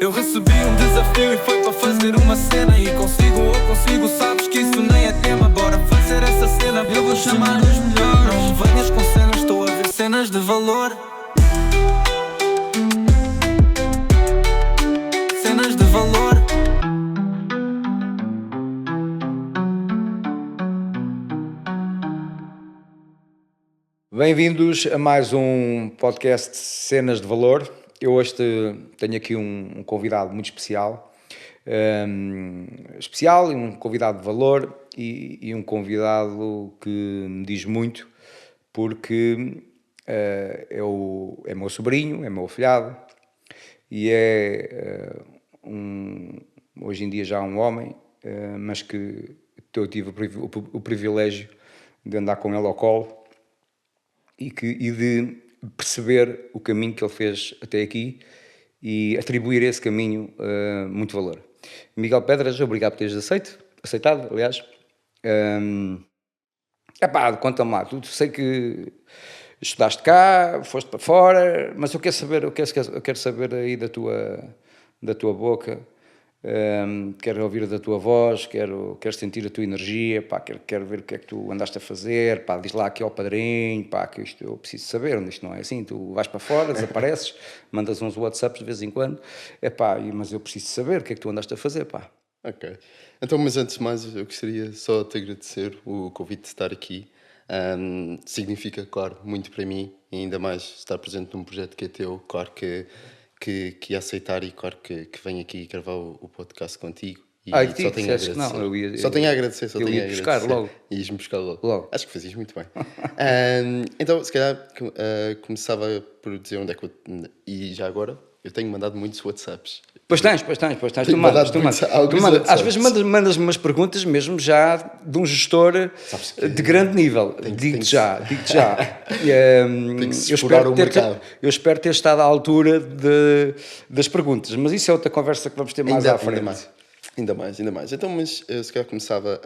Eu recebi um desafio e foi para fazer uma cena. E consigo ou consigo, sabes que isso nem é tema. Bora fazer essa cena, eu vou chamar os melhores. Não venhas com cenas, estou a ver cenas de valor. Cenas de valor. Bem-vindos a mais um podcast Cenas de Valor. Eu hoje tenho aqui um convidado muito especial, um convidado de valor e um convidado que me diz muito, porque é meu sobrinho, é meu afilhado e hoje em dia já um homem, mas que eu tive o privilégio de andar com ele ao colo e de perceber o caminho que ele fez até aqui e atribuir a esse caminho muito valor. Miguel Pedras, obrigado por teres aceitado, aliás. Conta-me lá, tu sei que estudaste cá, foste para fora, mas eu quero saber aí da tua boca. Quero ouvir da tua voz, quero sentir a tua energia, quero ver o que é que tu andaste a fazer, diz lá aqui ao padrinho, que isto eu preciso saber, isto não é assim, tu vais para fora, desapareces, mandas uns WhatsApps de vez em quando, mas eu preciso saber o que é que tu andaste a fazer, Ok, então, mas antes de mais eu gostaria só de te agradecer o convite de estar aqui. Significa, claro, muito para mim, e ainda mais estar presente num projeto que é teu, claro que ia aceitar e claro que venho aqui gravar o podcast contigo. E só tenho a agradecer. Não, só tenho a agradecer, eu ia buscar logo. Ias-me buscar logo. Acho que fazias muito bem. Então, se calhar, começava por dizer onde é que eu... E já agora, eu tenho mandado muitos WhatsApps. Pois tens. Tu mandas. Às vezes mandas-me umas perguntas mesmo já de um gestor de grande nível. Digo-te já. Tem que se explorar o mercado. Eu espero ter estado à altura das perguntas, mas isso é outra conversa que vamos ter mais à frente. Ainda mais. Então, mas se calhar começava...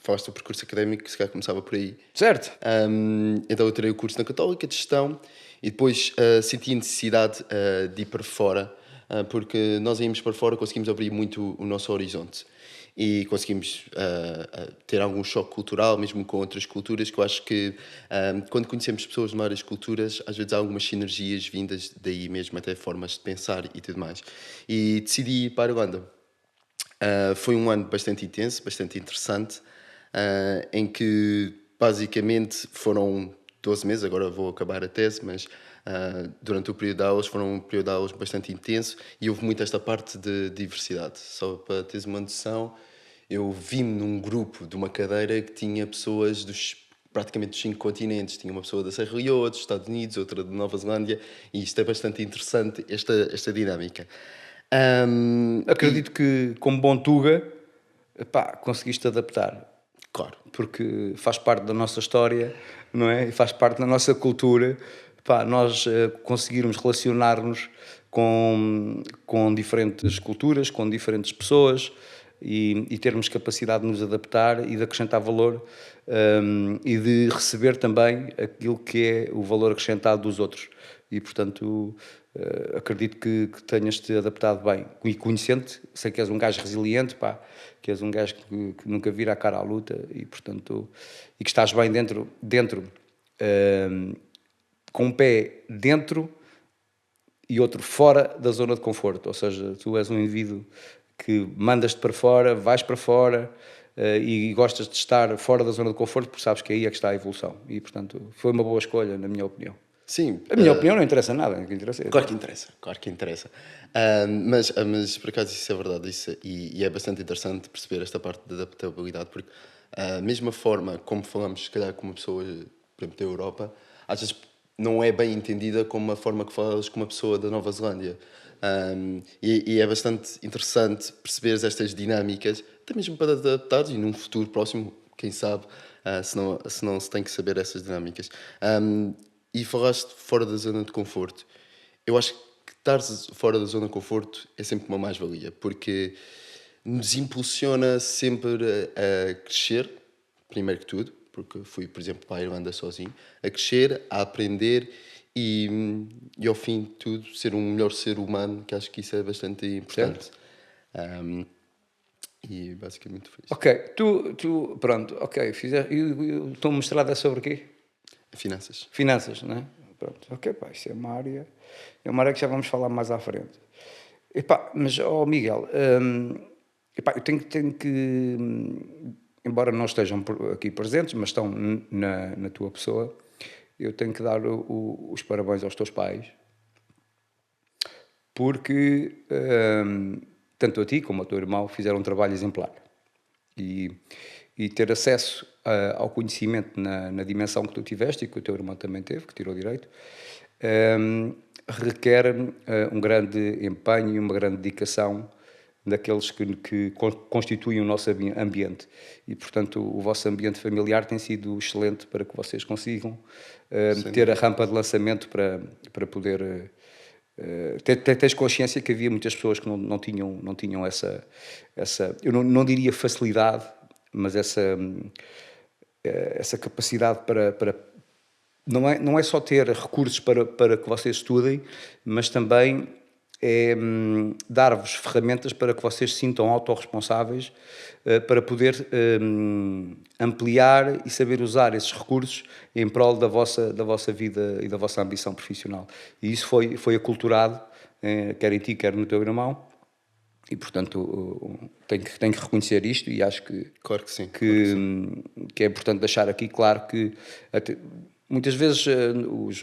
falaste do percurso académico, se calhar começava por aí. Certo. Então eu tirei o curso na Católica de Gestão e depois senti a necessidade de ir para fora, porque nós íamos para fora, conseguimos abrir muito o nosso horizonte e conseguimos ter algum choque cultural, mesmo com outras culturas, que eu acho que quando conhecemos pessoas de várias culturas, às vezes há algumas sinergias vindas daí mesmo, até formas de pensar e tudo mais. E decidi ir para a Irlanda. Foi um ano bastante intenso, bastante interessante, em que basicamente foram 12 meses, agora vou acabar a tese, mas durante o período de aulas foram um período de aulas bastante intenso e houve muito esta parte de diversidade. Só para teres uma noção, eu vi-me num grupo de uma cadeira que tinha pessoas praticamente dos 5 continentes. Tinha uma pessoa da Serra Leoa, dos Estados Unidos, outra de Nova Zelândia, e isto é bastante interessante, esta dinâmica. Acredito que, como bom Tuga, conseguiste adaptar. Claro. Porque faz parte da nossa história, não é? E faz parte da nossa cultura. Nós conseguirmos relacionar-nos com diferentes culturas, com diferentes pessoas e termos capacidade de nos adaptar e de acrescentar valor e de receber também aquilo que é o valor acrescentado dos outros. E, portanto, acredito que tenhas-te adaptado bem. E conhecendo-te, sei que és um gajo resiliente, que és um gajo que nunca vira a cara à luta e, portanto, e que estás bem dentro com um pé dentro e outro fora da zona de conforto. Ou seja, tu és um indivíduo que mandas-te para fora, vais para fora e gostas de estar fora da zona de conforto porque sabes que aí é que está a evolução. E, portanto, foi uma boa escolha, na minha opinião. Sim. A minha opinião não interessa nada. Claro que interessa. Mas por acaso isso é verdade. E é bastante interessante perceber esta parte da adaptabilidade, porque a mesma forma como falamos, se calhar, com uma pessoa, por exemplo, da Europa, às vezes não é bem entendida como a forma que falas com uma pessoa da Nova Zelândia. E é bastante interessante perceberes estas dinâmicas, até mesmo para adaptares e num futuro próximo, quem sabe, se não se tem que saber essas dinâmicas. E falaste fora da zona de conforto. Eu acho que estar fora da zona de conforto é sempre uma mais-valia, porque nos impulsiona sempre a crescer, primeiro que tudo, porque fui, por exemplo, para a Irlanda sozinho, a crescer, a aprender e ao fim de tudo ser um melhor ser humano, que acho que isso é bastante importante. E basicamente foi isso. Ok, pronto, ok, o teu mestrado é sobre o quê? Finanças. Finanças, não é? Pronto, ok, pá, isso é uma área que já vamos falar mais à frente. Epá, mas, Miguel, epá, eu tenho que, embora não estejam aqui presentes, mas estão na tua pessoa, eu tenho que dar os parabéns aos teus pais, porque tanto a ti como ao teu irmão fizeram um trabalho exemplar. E ter acesso ao conhecimento na dimensão que tu tiveste e que o teu irmão também teve, que tirou direito, requer um grande empenho e uma grande dedicação daqueles que constituem o nosso ambiente. E, portanto, o vosso ambiente familiar tem sido excelente para que vocês consigam ter a rampa de lançamento para poder... tens consciência que havia muitas pessoas que não tinham essa eu não diria facilidade, mas essa capacidade para não é só ter recursos para que vocês estudem, mas também é dar-vos ferramentas para que vocês se sintam autorresponsáveis para poder ampliar e saber usar esses recursos em prol da vossa vida e da vossa ambição profissional. E isso foi aculturado, quer em ti, quer no teu irmão, e, portanto, tenho que reconhecer isto e acho que, Claro que sim. que é importante deixar aqui claro que muitas vezes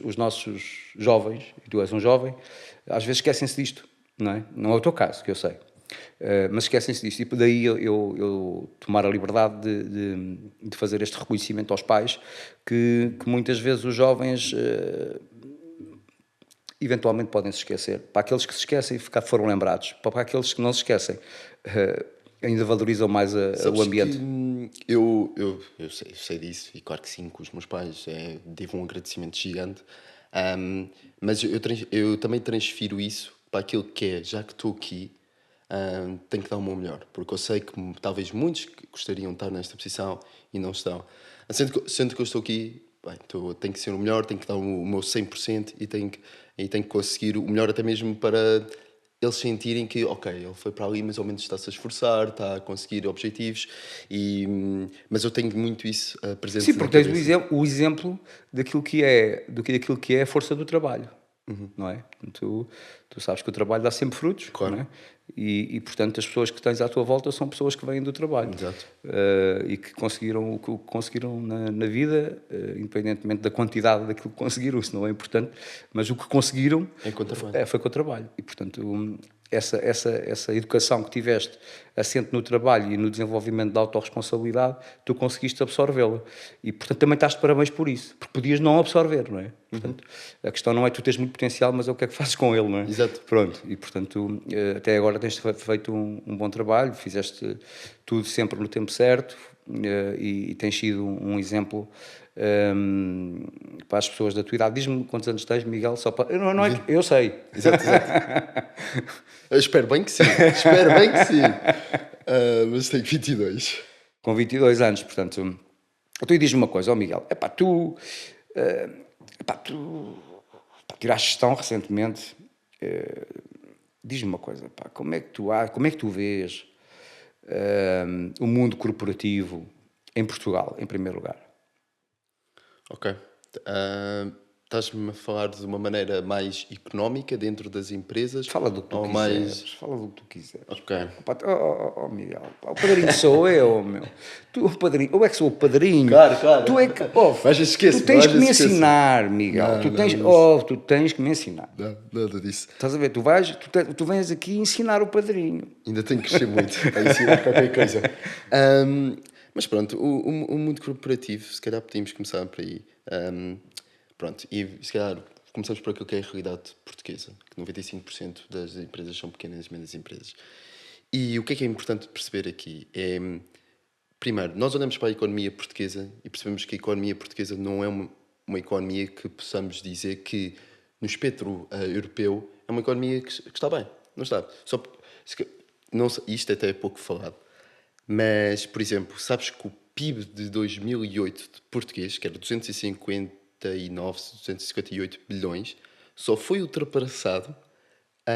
os nossos jovens, e tu és um jovem, às vezes esquecem-se disto, não é? Não é o teu caso, que eu sei. Mas esquecem-se disto. E daí eu tomar a liberdade de fazer este reconhecimento aos pais, que muitas vezes os jovens eventualmente podem se esquecer. Para aqueles que se esquecem, foram lembrados. Para aqueles que não se esquecem, ainda valorizam mais o ambiente. Eu sei disso, e claro que sim, com os meus pais devo um agradecimento gigante, mas eu também transfiro isso para aquilo que é, já que estou aqui, tenho que dar o meu melhor, porque eu sei que talvez muitos gostariam de estar nesta posição e não estão. Sendo que eu estou aqui, bem, tenho que ser o melhor, tenho que dar o meu 100% e tenho que conseguir o melhor até mesmo para eles sentirem que, ok, ele foi para ali, mas ao menos está-se a esforçar, está a conseguir objetivos, mas eu tenho muito isso presente. Sim, porque tens o exemplo daquilo que é a força do trabalho, não é? Tu sabes que o trabalho dá sempre frutos, claro. Não é? E, portanto, as pessoas que tens à tua volta são pessoas que vêm do trabalho. Exato. E que conseguiram o que conseguiram na vida, independentemente da quantidade daquilo que conseguiram, isso não é importante, mas o que conseguiram foi com o trabalho. E, portanto, essa educação que tiveste assente no trabalho e no desenvolvimento da autorresponsabilidade, tu conseguiste absorvê-la. E, portanto, também estás de parabéns por isso, porque podias não absorver, não é? Portanto, a questão não é tu tens muito potencial, mas é o que é que fazes com ele, não é? Exato. Pronto, e, portanto, até agora tens feito um bom trabalho, fizeste tudo sempre no tempo certo e tens sido um exemplo para as pessoas da tua idade. Diz-me quantos anos tens, Miguel, só para... Não é que... Eu sei. Exato. Eu espero bem que sim. Mas tenho 22. Com 22 anos, portanto... Tu diz-me uma coisa, Miguel. Tu tiraste gestão recentemente. Diz-me uma coisa, como é que tu vês o mundo corporativo em Portugal, em primeiro lugar? Ok. Estás-me a falar de uma maneira mais económica dentro das empresas? Fala do que tu quiseres. Fala do que tu quiseres. Ok. Miguel, o padrinho sou eu, meu. Tu, o padrinho, eu é que sou o padrinho. Claro. Tu é que... tu tens que me ensinar, Miguel. Tu tens que me ensinar. Nada disso. Estás a ver? Tu vens aqui ensinar o padrinho. Ainda tenho que crescer muito para ensinar qualquer coisa. Mas pronto, o mundo corporativo, se calhar podíamos começar por aí. Pronto, e se calhar começamos por aquilo que é a realidade portuguesa, que 95% das empresas são pequenas e médias empresas. E o que é importante perceber aqui é, primeiro, nós olhamos para a economia portuguesa e percebemos que a economia portuguesa não é uma economia que possamos dizer que no espectro europeu é uma economia que está bem. Não está. Isto até é pouco falado. Mas, por exemplo, sabes que o PIB de 2008 de português, que era 250 258 bilhões, só foi ultrapassado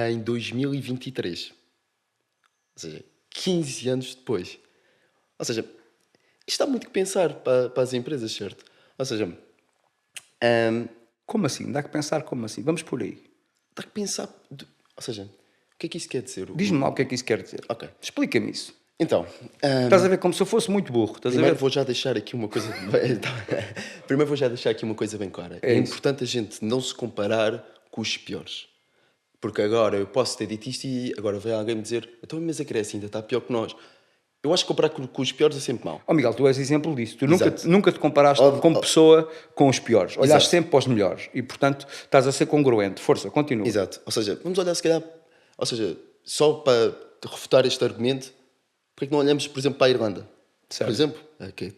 em 2023. Ou seja, 15 anos depois. Ou seja, isto dá muito que pensar para as empresas, certo? Ou seja, Como assim? Dá que pensar como assim? Vamos por aí. dá que pensar... Ou seja, o que é que isso quer dizer? Diz-me lá o que é que isso quer dizer. Ok. Explica-me isso. Então, Estás a ver como se eu fosse muito burro. Estás a primeiro ver? vou já deixar aqui uma coisa... Primeiro vou já deixar aqui uma coisa bem clara. É isso. importante a gente não se comparar com os piores. Porque agora eu posso ter dito isto e agora vem alguém me dizer então, mas a Grécia ainda está pior que nós. Eu acho que comparar com os piores é sempre mau. Oh Miguel, tu és exemplo disso. Tu Exato. nunca te comparaste como pessoa com os piores. Olhaste Exato. sempre para os melhores. E, portanto, estás a ser congruente. Força, continua. Exato. Ou seja, vamos olhar se calhar... Ou seja, só para refutar este argumento, porque é que não olhamos, por exemplo, para a Irlanda? Certo. Por exemplo, que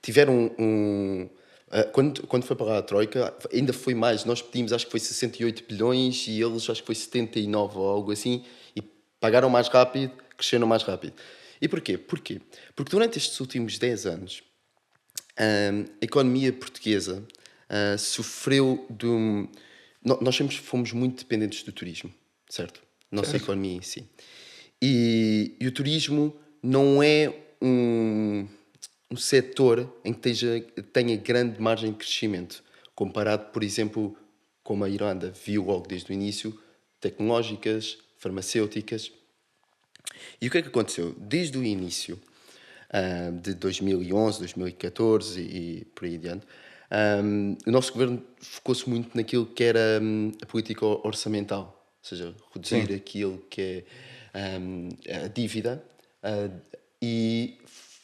tiveram quando foi para lá a Troika, ainda foi mais. Nós pedimos, acho que foi 68 bilhões e eles, acho que foi 79 ou algo assim. E pagaram mais rápido, cresceram mais rápido. E porquê? Porque durante estes últimos 10 anos, a economia portuguesa sofreu de um... Nós sempre fomos muito dependentes do turismo, certo? Nossa economia em si. E o turismo não é um setor em que tenha grande margem de crescimento, comparado, por exemplo, como a Irlanda viu logo desde o início, tecnológicas, farmacêuticas. E o que é que aconteceu? Desde o início de 2011, 2014 e por aí adiante, o nosso governo focou-se muito naquilo que era a política orçamental, ou seja, reduzir aquilo que é a dívida e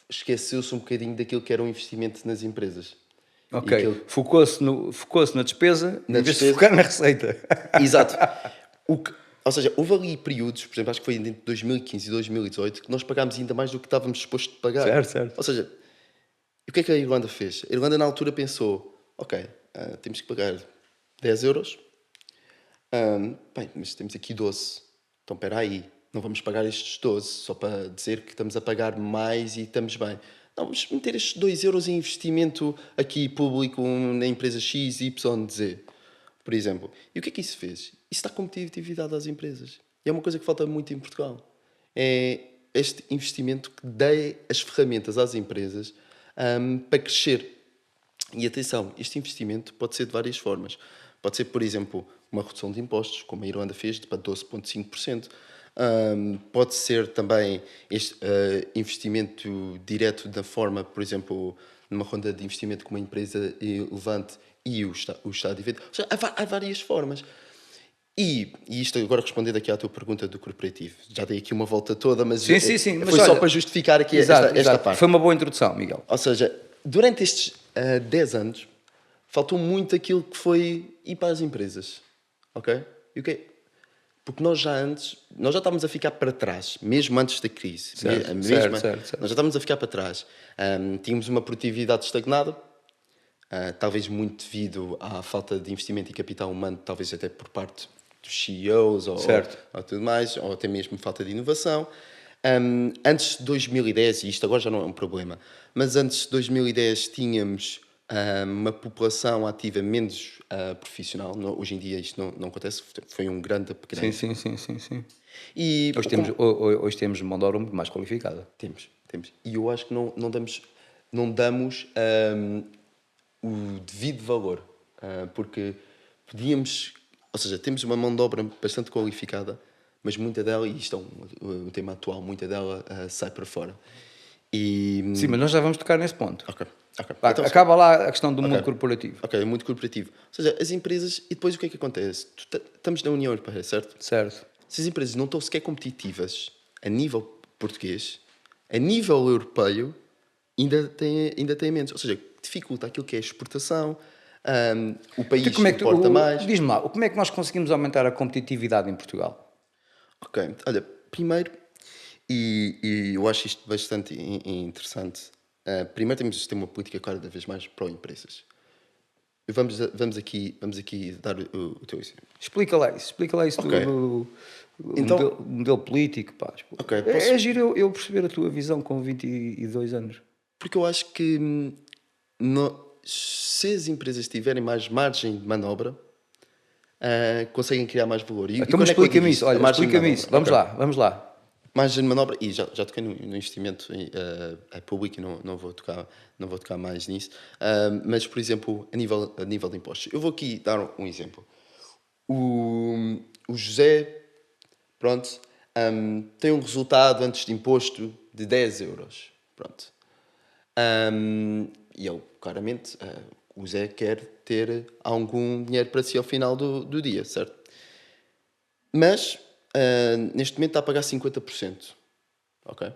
esqueceu-se um bocadinho daquilo que era o investimento nas empresas. Ok, focou-se na despesa em vez de focar na receita. Exato. Ou seja, houve ali períodos, por exemplo, acho que foi entre 2015 e 2018, que nós pagámos ainda mais do que estávamos dispostos a pagar. Certo. Ou seja, o que é que a Irlanda fez? A Irlanda na altura pensou, ok, temos que pagar 10 euros, bem, mas temos aqui 12, então espera aí, não vamos pagar estes 12 só para dizer que estamos a pagar mais e estamos bem. Não, vamos meter estes 2 euros em investimento aqui público na empresa X, Y, Z, por exemplo. E o que é que isso fez? Isso dá competitividade às empresas. E é uma coisa que falta muito em Portugal. É este investimento que dê as ferramentas às empresas para crescer. E atenção, este investimento pode ser de várias formas. Pode ser, por exemplo, uma redução de impostos, como a Irlanda fez, para 12,5%. Pode ser também este investimento direto da forma, por exemplo, numa ronda de investimento com uma empresa relevante e o Estado evento. Ou seja, há várias formas. E isto agora respondendo aqui à tua pergunta do corporativo. Já dei aqui uma volta toda, mas, Sim, foi mas só olha, para justificar aqui exato. esta parte. Foi uma boa introdução, Miguel. Ou seja, durante estes 10 anos, faltou muito aquilo que foi ir para as empresas. Ok? E o quê? Porque nós já estávamos a ficar para trás, mesmo antes da crise. Certo. Nós já estávamos a ficar para trás. Tínhamos uma produtividade estagnada, talvez muito devido à falta de investimento e capital humano, talvez até por parte dos CEOs ou tudo mais, ou até mesmo falta de inovação. Antes de 2010, e isto agora já não é um problema, mas antes de 2010 tínhamos uma população ativa menos profissional. Hoje em dia isto não acontece, foi um grande upgrade. Sim. E Hoje temos mão de obra muito mais qualificada. Temos. E eu acho que não damos o devido valor, porque podíamos... Ou seja, temos uma mão de obra bastante qualificada, mas muita dela, e isto é um tema atual, muita dela sai para fora. Sim, mas nós já vamos tocar nesse ponto. Ok. Então, acaba lá a questão do mundo corporativo. Ok, o mundo corporativo. Ou seja, as empresas... E depois o que é que acontece? Estamos na União Europeia, certo? Certo. Se as empresas não estão sequer competitivas a nível português, a nível europeu, ainda têm menos. Ou seja, dificulta aquilo que é a exportação, o país importa mais. Diz-me lá, como é que nós conseguimos aumentar a competitividade em Portugal? Ok, olha, primeiro, e eu acho isto bastante interessante, primeiro temos de ter uma política cada vez mais pró-empresas. Vamos aqui dar o teu exemplo. Explica lá isso do modelo político. Pá. Okay, é giro eu perceber a tua visão com 22 anos. Porque eu acho que se as empresas tiverem mais margem de manobra, conseguem criar mais valor. E Então, quando mas é que eu explica-me digo isso. isto? A Olha, margem de explica-me manobra. isso. Vamos Ok. lá, vamos lá. Margem de manobra, e já toquei no investimento é público e não vou tocar mais nisso. Mas, por exemplo, a nível de impostos. Eu vou aqui dar um exemplo. O José, pronto, tem um resultado antes de imposto de 10 euros. Pronto. E ele, claramente, o Zé quer ter algum dinheiro para si ao final do dia, certo? Mas, neste momento está a pagar 50%, ok? Ou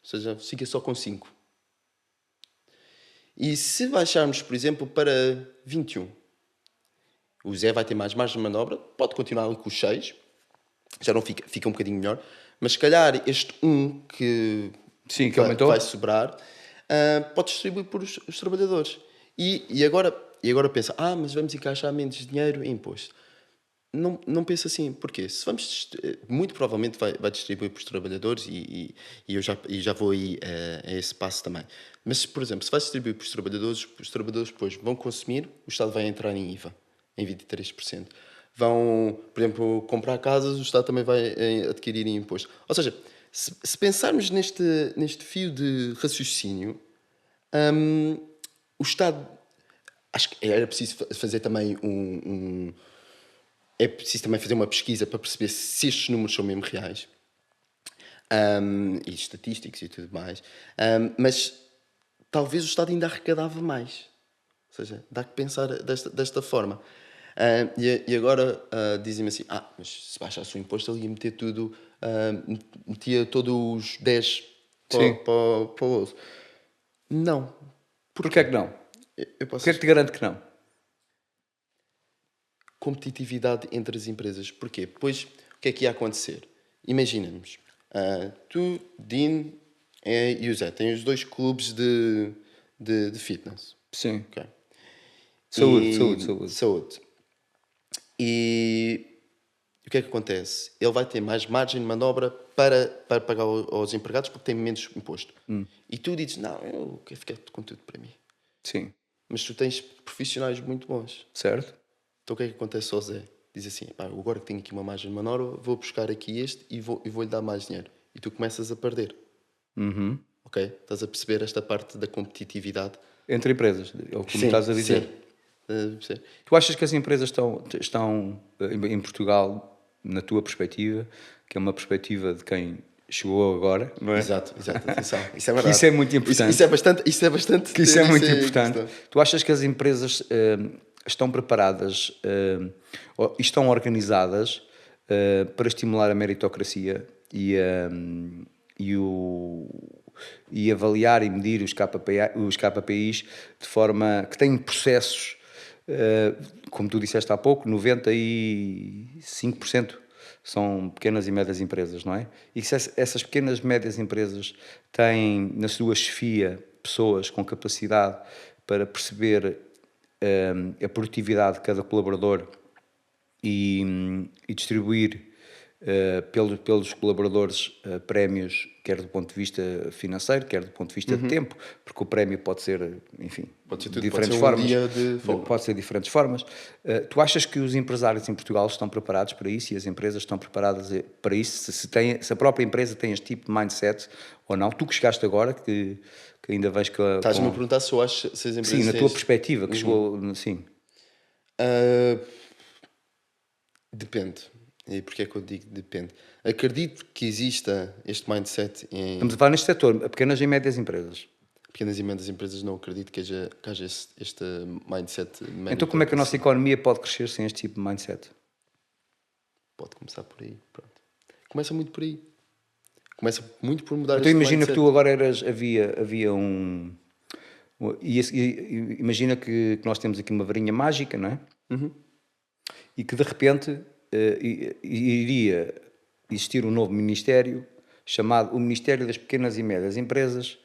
seja, fica só com 5. E se baixarmos, por exemplo, para 21, o Zé vai ter mais margem de manobra, pode continuar ali com os 6, já não fica um bocadinho melhor, mas se calhar este 1 que Sim, que aumentou. vai sobrar, pode distribuir por os trabalhadores. E agora pensa, mas vamos encaixar menos dinheiro em imposto. Não pensa assim, porquê? Se vamos, muito provavelmente vai distribuir para os trabalhadores e eu já vou aí a esse passo também. Mas, por exemplo, se vai distribuir para os trabalhadores depois vão consumir, o Estado vai entrar em IVA, em 23%. Vão, por exemplo, comprar casas, o Estado também vai adquirir em imposto. Ou seja, se pensarmos neste fio de raciocínio, o Estado... Acho que era preciso fazer também é preciso também fazer uma pesquisa para perceber se estes números são mesmo reais. E estatísticos e tudo mais. Mas talvez o Estado ainda arrecadava mais. Ou seja, dá que pensar desta forma. E agora dizem-me assim, mas se baixasse o imposto ele ia meter tudo, metia todos os 10 para o bolso. Não. Porquê é que não? Eu posso Porquê é que te garante que não? Competitividade entre as empresas. Porquê? Pois, o que é que ia acontecer? Imaginemos, tu, Dean e o Zé, têm os 2 clubes de fitness. Sim. Okay. Saúde. E o que é que acontece? Ele vai ter mais margem de manobra para pagar aos empregados porque tem menos imposto. E tu dizes, não, eu quero ficar com tudo para mim. Sim. Mas tu tens profissionais muito bons. Certo? Então o que é que acontece ao Zé? Diz assim, agora que tenho aqui uma margem de manobra, vou buscar aqui este e vou-lhe dar mais dinheiro. E tu começas a perder. Ok? Estás a perceber esta parte da competitividde? Entre empresas, é o que me estás a dizer. Sim. Tu achas que as empresas estão em Portugal, na tua perspectiva, que é uma perspectiva de quem chegou agora, não é? Exato, atenção. Isso é verdade. Isso é muito importante. Isso é bastante. Que isso é muito importante. Tu achas que as empresas estão preparadas e estão organizadas para estimular a meritocracia e avaliar e medir os KPIs de forma que têm processos, como tu disseste há pouco, 95% são pequenas e médias empresas, não é? E se essas pequenas e médias empresas têm na sua chefia pessoas com capacidade para perceber a produtividade de cada colaborador e distribuir pelos colaboradores prémios, quer do ponto de vista financeiro, quer do ponto de vista de tempo, porque o prémio pode ser, enfim, pode ser tudo, diferentes pode ser formas. Dia de folga. Pode ser diferentes formas. Tu achas que os empresários em Portugal estão preparados para isso e as empresas estão preparadas para isso? Se a própria empresa tem este tipo de mindset ou não? Tu que chegaste agora, que ainda vais com... Estás-me a perguntar se eu acho se as empresas... Sim, na tua perspectiva, que chegou... Sim. Depende. E porquê é que eu digo depende? Acredito que exista este mindset em Estamos a falar neste setor, pequenas e médias empresas. pequenas e médias empresas. Não acredito que haja este mindset. Então como é que a nossa economia pode crescer sem este tipo de mindset? Pode começar por aí. Pronto. Começa muito por aí. Começa muito por mudar Então este imagina mindset. que tu agora havia um... Imagina que nós temos aqui uma varinha mágica, não é? E que de repente iria existir um novo ministério chamado o Ministério das Pequenas e Médias Empresas,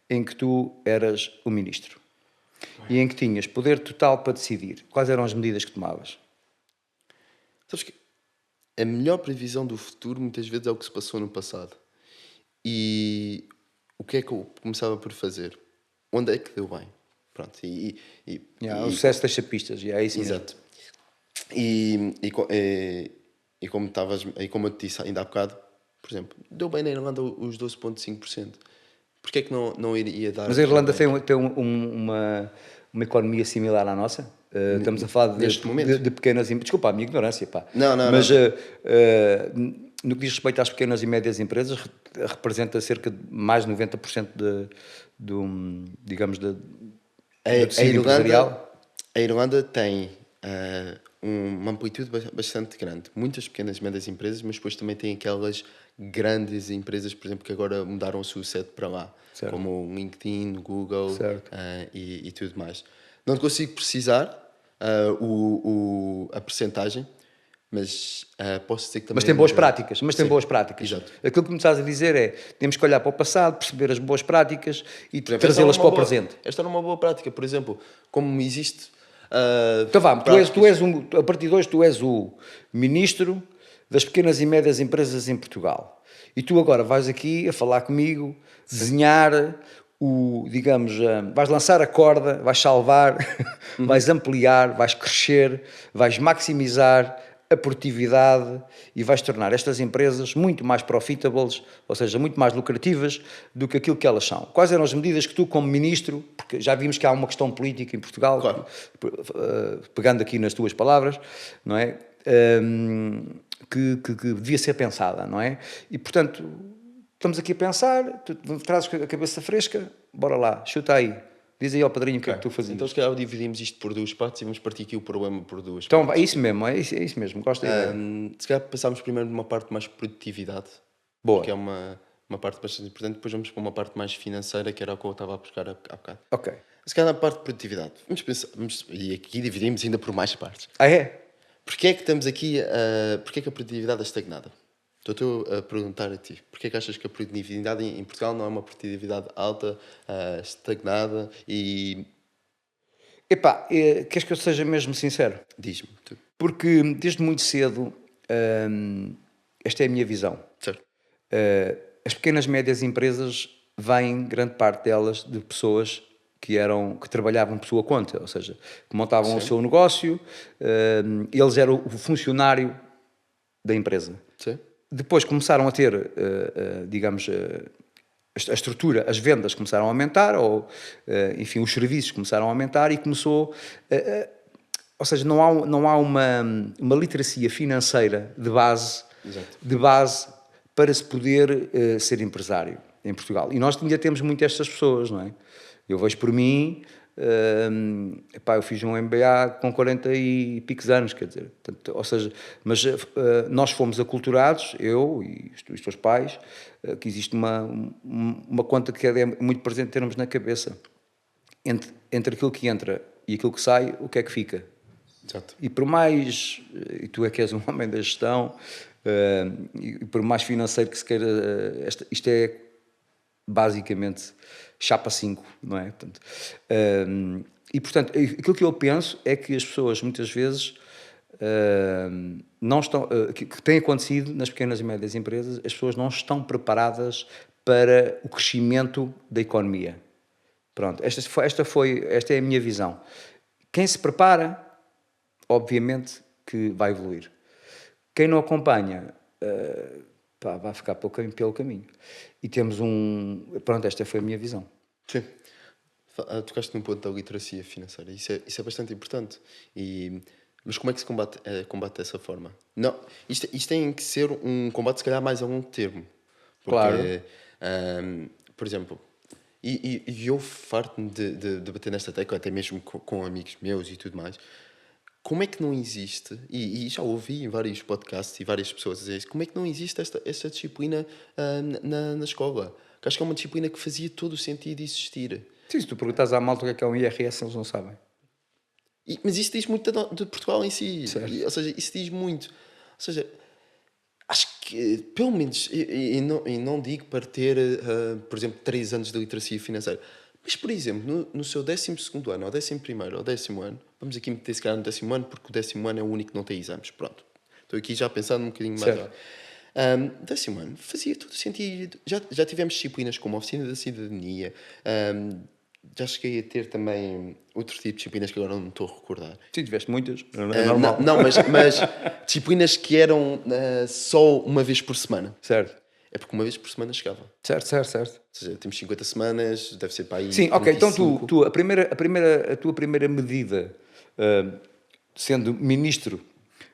em que tu eras o ministro. E em que tinhas poder total para decidir. Quais eram as medidas que tomavas? Sabes que a melhor previsão do futuro muitas vezes é o que se passou no passado. E o que é que eu começava por fazer? Onde é que deu bem? Pronto, O sucesso deixa pistas, é isso mesmo. exato. E como eu te disse ainda há bocado, por exemplo, deu bem na Irlanda os 12,5%. Porquê é que não iria dar... Mas a Irlanda tem uma economia similar à nossa? Estamos a falar neste momento? de pequenas empresas. Desculpa a minha ignorância, pá. Não. Mas no que diz respeito às pequenas e médias empresas, representa cerca de mais de 90% digamos, do tecido empresarial. A Irlanda tem uma amplitude bastante grande. Muitas pequenas e médias empresas, mas depois também tem aquelas grandes empresas, por exemplo, que agora mudaram o seu sede para lá. Certo. Como o LinkedIn, o Google Certo. E tudo mais. Não consigo precisar a percentagem, mas posso dizer que também... Mas tem boas práticas. Tem boas práticas. Exato. Aquilo que me estás a dizer é, temos que olhar para o passado, perceber as boas práticas e Por exemplo, trazê-las para o presente. Esta era uma boa prática. Por exemplo, como existe... Então vá, a partir de hoje tu és o ministro das pequenas e médias empresas em Portugal. E tu agora vais aqui a falar comigo, desenhar vais lançar a corda, vais salvar, vais ampliar, vais crescer, vais maximizar a produtividade e vais tornar estas empresas muito mais profitables, ou seja, muito mais lucrativas do que aquilo que elas são. Quais eram as medidas que tu, como ministro, porque já vimos que há uma questão política em Portugal, claro, pegando aqui nas tuas palavras, não é? Que devia ser pensada, não é? E, portanto, estamos aqui a pensar, tu trazes a cabeça fresca, bora lá, chuta aí. Diz aí ao padrinho o que é que tu fazias. Então, se calhar, dividimos isto por duas partes e vamos partir aqui o problema por duas então, partes. é isso mesmo, gosto da ideia. Se calhar, passámos primeiro numa parte mais produtividade. Boa. Que é uma parte bastante importante. Depois vamos para uma parte mais financeira, que era o que eu estava a buscar há bocado. Ok. Se calhar, na parte de produtividade. Vamos pensar, e aqui dividimos ainda por mais partes. Ah, é? Porquê é que estamos aqui... Porquê é que a produtividade é estagnada? Estou a perguntar a ti, porquê é que achas que a produtividade em Portugal não é uma produtividade alta, estagnada e... Epá, queres que eu seja mesmo sincero? Diz-me, tu. Porque desde muito cedo, esta é a minha visão. Certo. As pequenas e médias empresas vêm, grande parte delas, de pessoas que trabalhavam por sua conta, ou seja, que montavam o seu negócio, eles eram o funcionário da empresa. Sim. Depois começaram a ter, digamos, a estrutura, as vendas começaram a aumentar, ou, enfim, os serviços começaram a aumentar e começou... ou seja, não há uma literacia financeira de base, para se poder ser empresário em Portugal. E nós ainda temos muito estas pessoas, não é? Eu vejo por mim... eu fiz um MBA com 40 e picos anos, quer dizer, portanto, ou seja, mas nós fomos aculturados, eu e os teus pais, que existe uma conta que é muito presente termos na cabeça, entre aquilo que entra e aquilo que sai, o que é que fica? Exato. E por mais, e tu é que és um homem da gestão, e por mais financeiro que se queira, isto é basicamente chapa 5, não é? Portanto, e, portanto, aquilo que eu penso é que as pessoas, muitas vezes, não estão... que tem acontecido nas pequenas e médias empresas, as pessoas não estão preparadas para o crescimento da economia. Pronto, esta é a minha visão. Quem se prepara, obviamente, que vai evoluir. Quem não acompanha... vai ficar pelo caminho. E temos Pronto, esta foi a minha visão. Sim. Tocaste num ponto da literacia financeira. Isso é bastante importante. Mas como é que se combate dessa forma? Não, isto tem que ser um combate, se calhar, mais a longo termo. Porque, claro. Por exemplo, e eu farto-me de bater nesta tecla, até mesmo com amigos meus e tudo mais. Como é que não existe, e já ouvi em vários podcasts e várias pessoas dizer isso, como é que não existe esta disciplina na escola? Que acho que é uma disciplina que fazia todo o sentido de existir. Sim, se tu perguntas à malta o que é um IRS, eles não sabem. Mas isso diz muito de Portugal em si. Ou seja, isso diz muito. Ou seja, acho que, pelo menos, e não digo para ter, por exemplo, 3 anos de literacia financeira, mas, por exemplo, no seu 12º ano, ou 11º, ou 10º ano, vamos aqui meter se calhar no 10º ano, porque o 10º ano é o único que não tem exames. Pronto. Estou aqui já pensando um bocadinho mais. 10º ano fazia todo o sentido. Já tivemos disciplinas como a Oficina da Cidadania, já cheguei a ter também outro tipo de disciplinas que agora não me estou a recordar. Sim, tiveste muitas, é normal. Não, mas disciplinas que eram só uma vez por semana. Certo, É porque uma vez por semana chegava. Ou certo. seja, temos 50 semanas, deve ser para aí. Sim, ok, então 35. a tua primeira medida, sendo ministro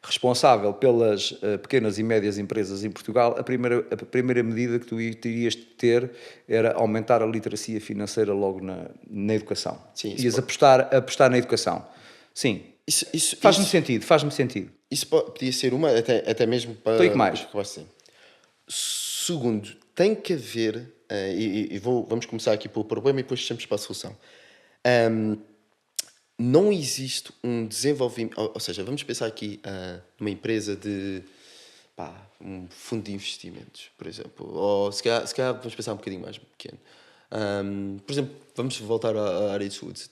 responsável pelas pequenas e médias empresas em Portugal, a primeira medida que tu terias de ter era aumentar a literacia financeira logo na educação. Sim, isso Ias pode- apostar na educação. Sim, faz-me sentido. Isso podia ser uma, até mesmo para. Então, e que mais? para assim. Segundo, tem que haver, vamos começar aqui pelo problema e depois deixamos para a solução. Não existe um desenvolvimento, ou seja, vamos pensar aqui numa empresa de um fundo de investimentos, por exemplo, ou se calhar vamos pensar um bocadinho mais pequeno. Por exemplo, vamos voltar à área de saúde.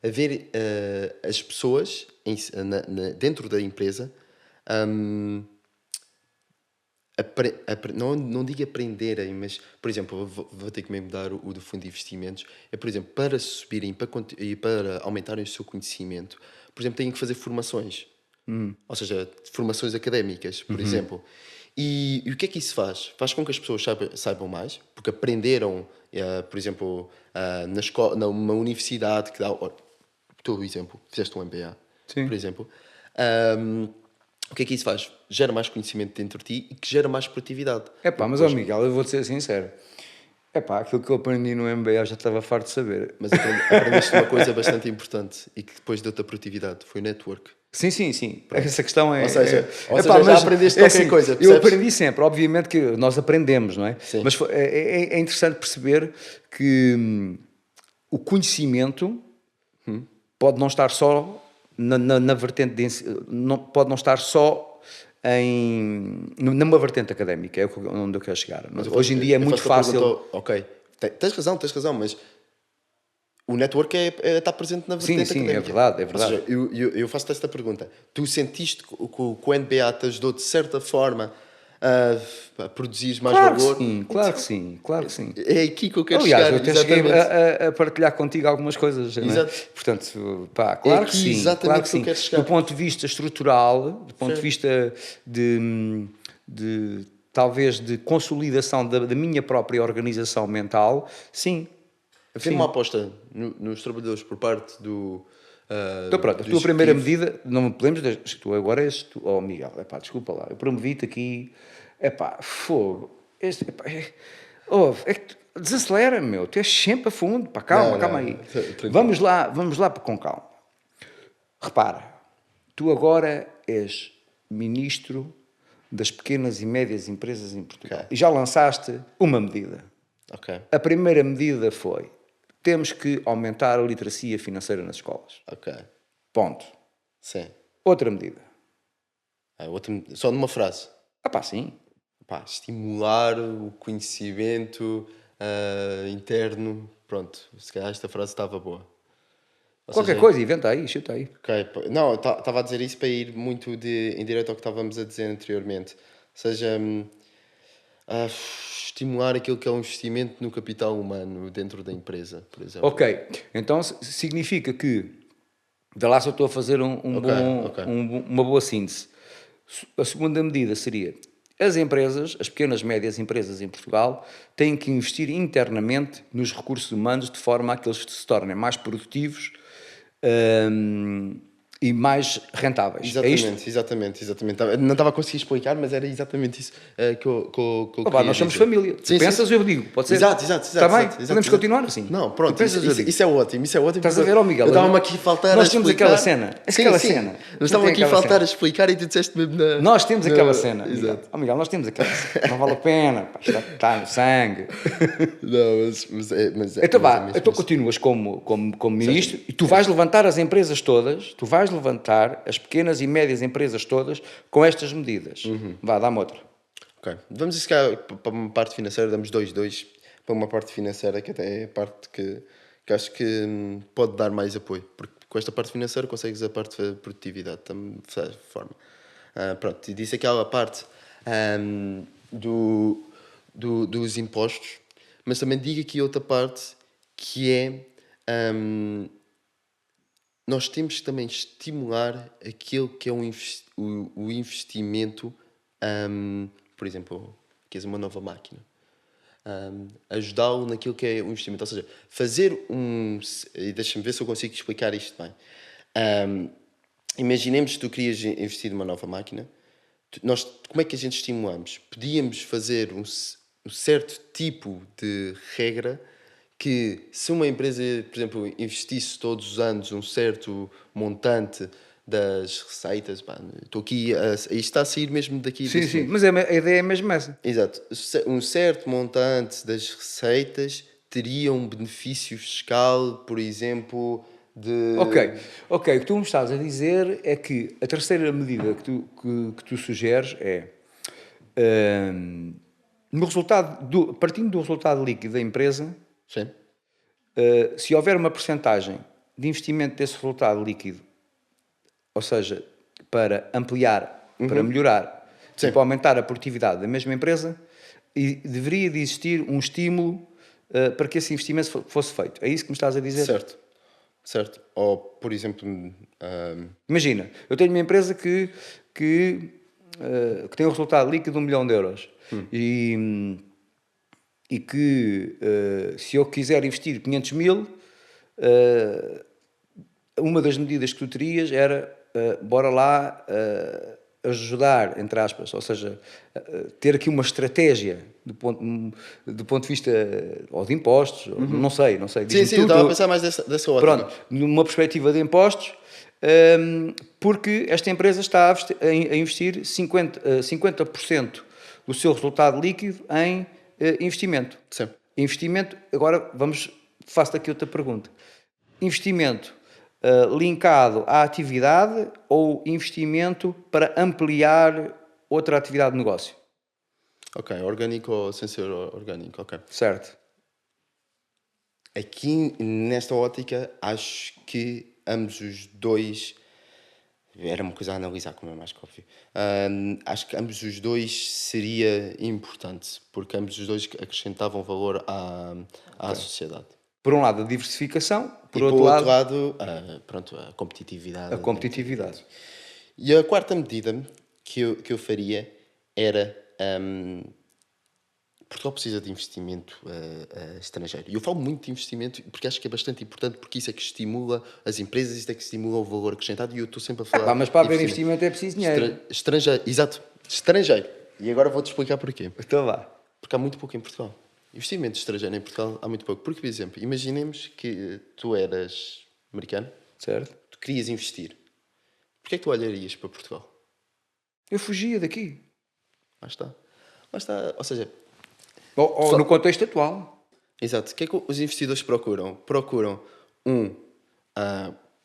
Haver as pessoas dentro da empresa, não digo aprenderem, mas, por exemplo, vou ter que me mudar o do fundo de investimentos. É, por exemplo, para subirem e para aumentarem o seu conhecimento, por exemplo, têm que fazer formações. Ou seja, formações académicas, por exemplo. E o que é que isso faz? Faz com que as pessoas saibam mais, porque aprenderam, por exemplo, na escola, numa universidade que dá. Tu, exemplo, fizeste um MBA, Sim. por exemplo. O que é que isso faz? Gera mais conhecimento dentro de ti e que gera mais produtividade. Mas, ó Miguel, eu vou-te ser sincero. Aquilo que eu aprendi no MBA já estava farto de saber. Mas aprendeste uma coisa bastante importante e que depois deu-te a produtividade, foi o network. Sim. Essa questão é... Ou seja, mas já aprendeste qualquer coisa, Eu percebes? aprendi sempre, obviamente que nós aprendemos, não é? Sim. Mas é interessante perceber que o conhecimento pode não estar só na vertente pode não estar só numa vertente académica, é onde eu quero chegar. Mas hoje em dia é muito fácil... Ok, tens razão, mas o network está presente na vertente Sim, académica. é verdade. Ou seja, eu faço-te esta pergunta. Tu sentiste que o NBA te ajudou de certa forma a produzir mais valor? Claro que sim. É aqui que eu quero Aliás, chegar. eu até cheguei exatamente. a partilhar contigo algumas coisas, não é? Exato. Portanto, claro que aqui sim. exatamente Claro que eu quero chegar. Do ponto de vista estrutural, do ponto de vista talvez de consolidação da minha própria organização mental, sim. Havia uma aposta nos trabalhadores por parte do... Então pronto, a tua primeira medida, não me podemos deixar, tu agora és tu, Miguel, desculpa lá, eu promovi-te aqui, fogo, é que desacelera, meu, tu és sempre a fundo, calma aí. Vamos lá com calma. Repara, tu agora és ministro das pequenas e médias empresas em Portugal e já lançaste uma medida. Ok. A primeira medida foi: temos que aumentar a literacia financeira nas escolas. Ok. Ponto. Sim. Outra medida. Só numa frase. Sim. Estimular o conhecimento interno. Pronto, se calhar esta frase estava boa. Qualquer coisa, inventa aí, chuta aí. Ok. Não, estava a dizer isso para ir muito em direto ao que estávamos a dizer anteriormente. Ou seja, estimular aquilo que é um investimento no capital humano dentro da empresa, por exemplo. Ok, então significa que, de lá se eu estou a fazer uma boa síntese. A segunda medida seria: as empresas, as pequenas e médias empresas em Portugal, têm que investir internamente nos recursos humanos de forma a que eles se tornem mais produtivos e mais rentáveis. Exatamente. Não estava a conseguir explicar, mas era exatamente isso que eu queria nós somos dizer. família. Sim, Pensas, eu digo. Pode ser? Exato. Está bem? Podemos continuar assim? Não, pronto. Pensas, Isso é ótimo. Estás a ver, Miguel? Eu estava-me aqui a faltar nós a temos explicar. aquela cena. Nós estávamos aqui a faltar a explicar e tu disseste mesmo na... Nós temos aquela cena. Exato. Miguel, nós temos aquela cena. Não vale a pena. Isto está no sangue. Não, Então continuas como ministro e tu vais levantar as empresas todas, tu vais levantar as pequenas e médias empresas todas com estas medidas. Dá-me outra. Ok. Vamos isso cá para uma parte financeira, damos 2 para uma parte financeira, que até é a parte que acho que pode dar mais apoio, porque com esta parte financeira consegues a parte de produtividade também, de certa forma. Pronto, e disse aquela parte dos impostos, mas também digo aqui outra parte que é hum, nós temos que também estimular aquilo que é o investimento, por exemplo, queres uma nova máquina. Ajudá-lo naquilo que é o investimento. Ou seja, fazer e deixa-me ver se eu consigo explicar isto bem. Imaginemos que tu querias investir numa nova máquina. Nós, como é que a gente estimulamos? Podíamos fazer um certo tipo de regra que, se uma empresa, por exemplo, investisse todos os anos um certo montante das receitas, pá, estou aqui, isto está a sair mesmo daqui. Sim, sim, mas a ideia é mesmo essa. Exato. Um certo montante das receitas teria um benefício fiscal, por exemplo, de... Ok, o que tu me estás a dizer é que a terceira medida que tu sugeres é, no resultado partindo do resultado líquido da empresa, Sim. se houver uma percentagem de investimento desse resultado líquido, ou seja, para ampliar, para melhorar, Sim. para aumentar a produtividade da mesma empresa, e deveria de existir um estímulo para que esse investimento fosse feito. É isso que me estás a dizer? Certo. Certo. Ou, por exemplo... Imagina, eu tenho uma empresa que tem um resultado líquido de 1 milhão de euros e que se eu quiser investir 500 mil, uma das medidas que tu terias era bora lá ajudar, entre aspas, ou seja, ter aqui uma estratégia do ponto de vista ou de impostos, não sei. Sim, eu estava a pensar mais dessa ótica. Pronto, numa perspectiva de impostos, porque esta empresa está a investir 50% do seu resultado líquido em investimento. Sim. Investimento, agora faço aqui outra pergunta. Investimento linkado à atividade ou investimento para ampliar outra atividade de negócio? Ok, orgânico ou sem ser orgânico, ok. Certo. Aqui, nesta ótica, acho que ambos os dois... Era uma coisa a analisar, como é mais que óbvio. Acho que ambos os dois seria importante, porque ambos os dois acrescentavam valor à sociedade. Por um lado, a diversificação, por E outro lado, pronto, a competitividade. a competitividade. E a quarta medida que eu faria era... Portugal precisa de investimento estrangeiro. E eu falo muito de investimento porque acho que é bastante importante, porque isso é que estimula as empresas, isso é que estimula o valor acrescentado, e eu estou sempre a falar... Mas para haver investimento é preciso dinheiro. Estrangeiro, exato. Estrangeiro. E agora vou-te explicar porquê. Então vá. Porque há muito pouco em Portugal. Investimento estrangeiro em Portugal há muito pouco. Porque, por exemplo, imaginemos que tu eras americano, Certo. tu querias investir. Porquê é que tu olharias para Portugal? Eu fugia daqui. Lá está. Ou seja... Ou no contexto atual. Exato. O que é que os investidores procuram? Procuram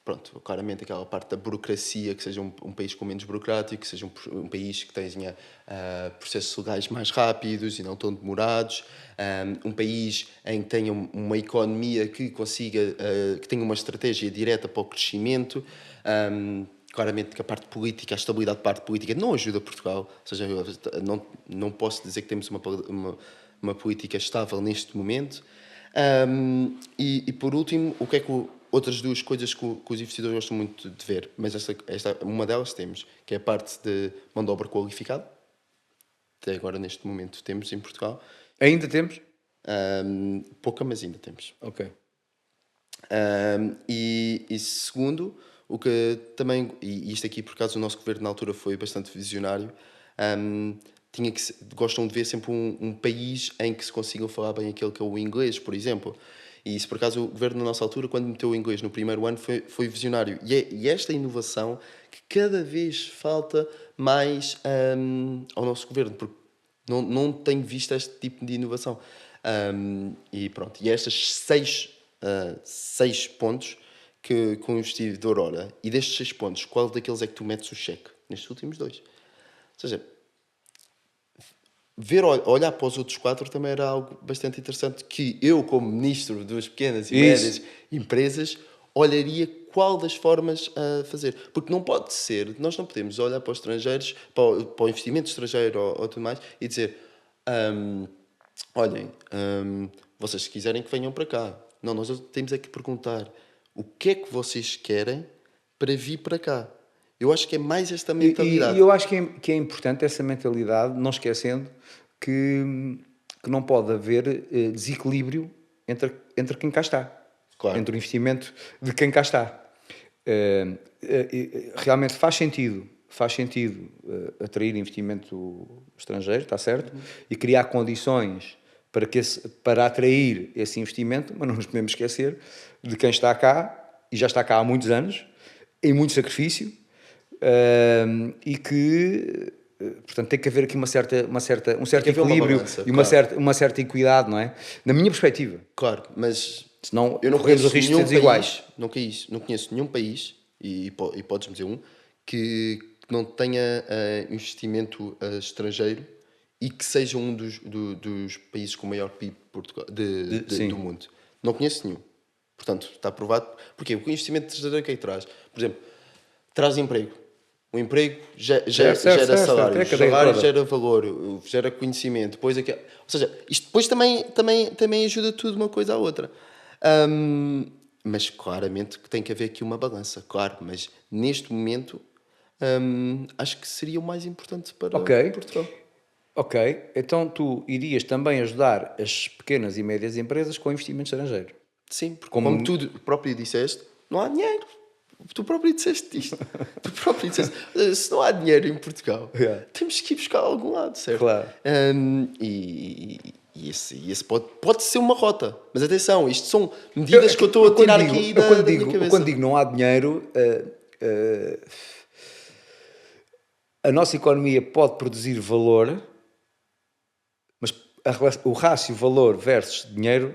pronto, claramente aquela parte da burocracia, que seja um país com menos burocrático, que seja um país que tenha processos legais mais rápidos e não tão demorados, um país em que tenha uma economia que consiga, que tenha uma estratégia direta para o crescimento. Claramente que a parte política, a estabilidade da parte política não ajuda Portugal, ou seja, não posso dizer que temos uma política estável neste momento. E por último, o que é que outras duas coisas que os investidores gostam muito de ver, mas uma delas temos, que é a parte de mão de obra qualificada. Até agora, neste momento, temos em Portugal. Ainda temos? Pouca, mas ainda temos. Ok. E segundo, o que também, e isto aqui por acaso o nosso governo na altura foi bastante visionário, gostam de ver sempre um país em que se consigam falar bem aquilo que é o inglês, por exemplo. E isso, por acaso, o governo na nossa altura, quando meteu o inglês no primeiro ano, foi visionário. E esta inovação que cada vez falta mais ao nosso governo, porque não tenho visto este tipo de inovação. E pronto, e estas seis pontos que o investidor olha, e destes 6 pontos, qual daqueles é que tu metes o cheque? Nestes últimos 2. Ou seja, olhar para os outros 4 também era algo bastante interessante, que eu, como ministro das pequenas e médias empresas, olharia qual das formas a fazer. Porque não pode ser, nós não podemos olhar para os estrangeiros, para o investimento estrangeiro ou tudo mais, e dizer, olhem, vocês se quiserem que venham para cá, Não, nós temos é que perguntar o que é que vocês querem para vir para cá. Eu acho que é mais esta mentalidade. E eu acho que é importante essa mentalidade, não esquecendo que não pode haver desequilíbrio entre quem cá está. Claro. Entre o investimento de quem cá está. Realmente faz sentido atrair investimento estrangeiro, está certo? E criar condições para atrair esse investimento, mas não nos podemos esquecer de quem está cá, e já está cá há muitos anos, em muito sacrifício, e que, portanto, tem que haver aqui um certo equilíbrio balança, e claro. uma certa equidade, não é? Na minha perspectiva. Claro, mas Senão eu não corremos o conheço risco de nenhum ser desiguais. país, não conheço nenhum país, e podes-me dizer que não tenha investimento estrangeiro e que seja um dos países com o maior PIB Sim. do mundo. Não conheço nenhum. Portanto, está provado. Porquê? Porque o investimento estrangeiro o que é que traz? Por exemplo, traz emprego. O emprego gera salário. O salário gera valor, gera conhecimento. Depois ou seja, isto depois também ajuda tudo uma coisa à outra. Mas claramente que tem que haver aqui uma balança, claro. Mas neste momento acho que seria o mais importante para Portugal. Ok, então tu irias também ajudar as pequenas e médias empresas com investimento estrangeiro. Sim, porque como tu próprio disseste, não há dinheiro. Tu próprio disseste isto. Tu próprio disseste. Se não há dinheiro em Portugal, temos que ir buscar a algum lado, certo? Claro. E esse pode ser uma rota. Mas atenção, isto são medidas que eu estou a tirar aqui da minha cabeça. Quando digo não há dinheiro, a nossa economia pode produzir valor, mas o rácio valor versus dinheiro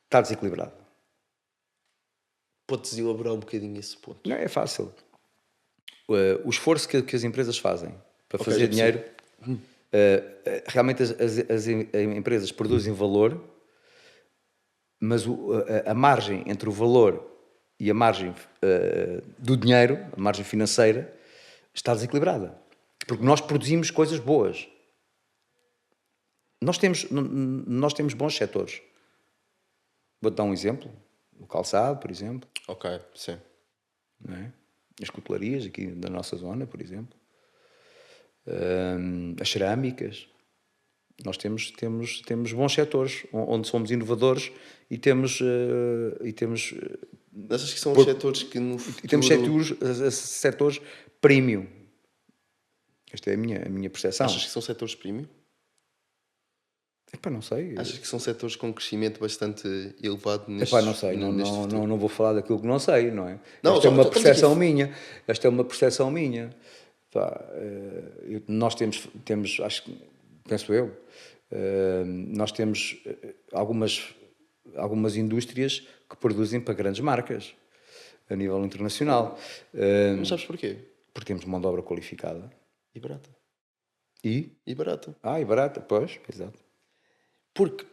está desequilibrado. Podes elaborar um bocadinho esse ponto. Não é fácil. O esforço que as empresas fazem para fazer já dinheiro, realmente as empresas produzem valor, mas a margem entre o valor e a margem do dinheiro, a margem financeira, está desequilibrada. Porque nós produzimos coisas boas. Nós temos bons setores. Vou-te dar um exemplo. O calçado, por exemplo. Ok, sim. Não é? As cutelarias aqui da nossa zona, por exemplo. As cerâmicas. Nós temos bons setores onde somos inovadores e temos Achas que são os setores que no futuro... E temos setores premium. Esta é a minha percepção. Achas que são setores premium? Epá, não sei. Achas que são setores com crescimento bastante elevado nestes... Epá, não sei. Não vou falar daquilo que não sei, não é? Não, Esta é uma percepção minha. Esta é uma percepção minha. Pá, nós temos, acho que, penso eu, nós temos algumas indústrias que produzem para grandes marcas a nível internacional. Mas sabes porquê? Porque temos mão de obra qualificada. E barata. E barata. E barata, pois, exato. Porque,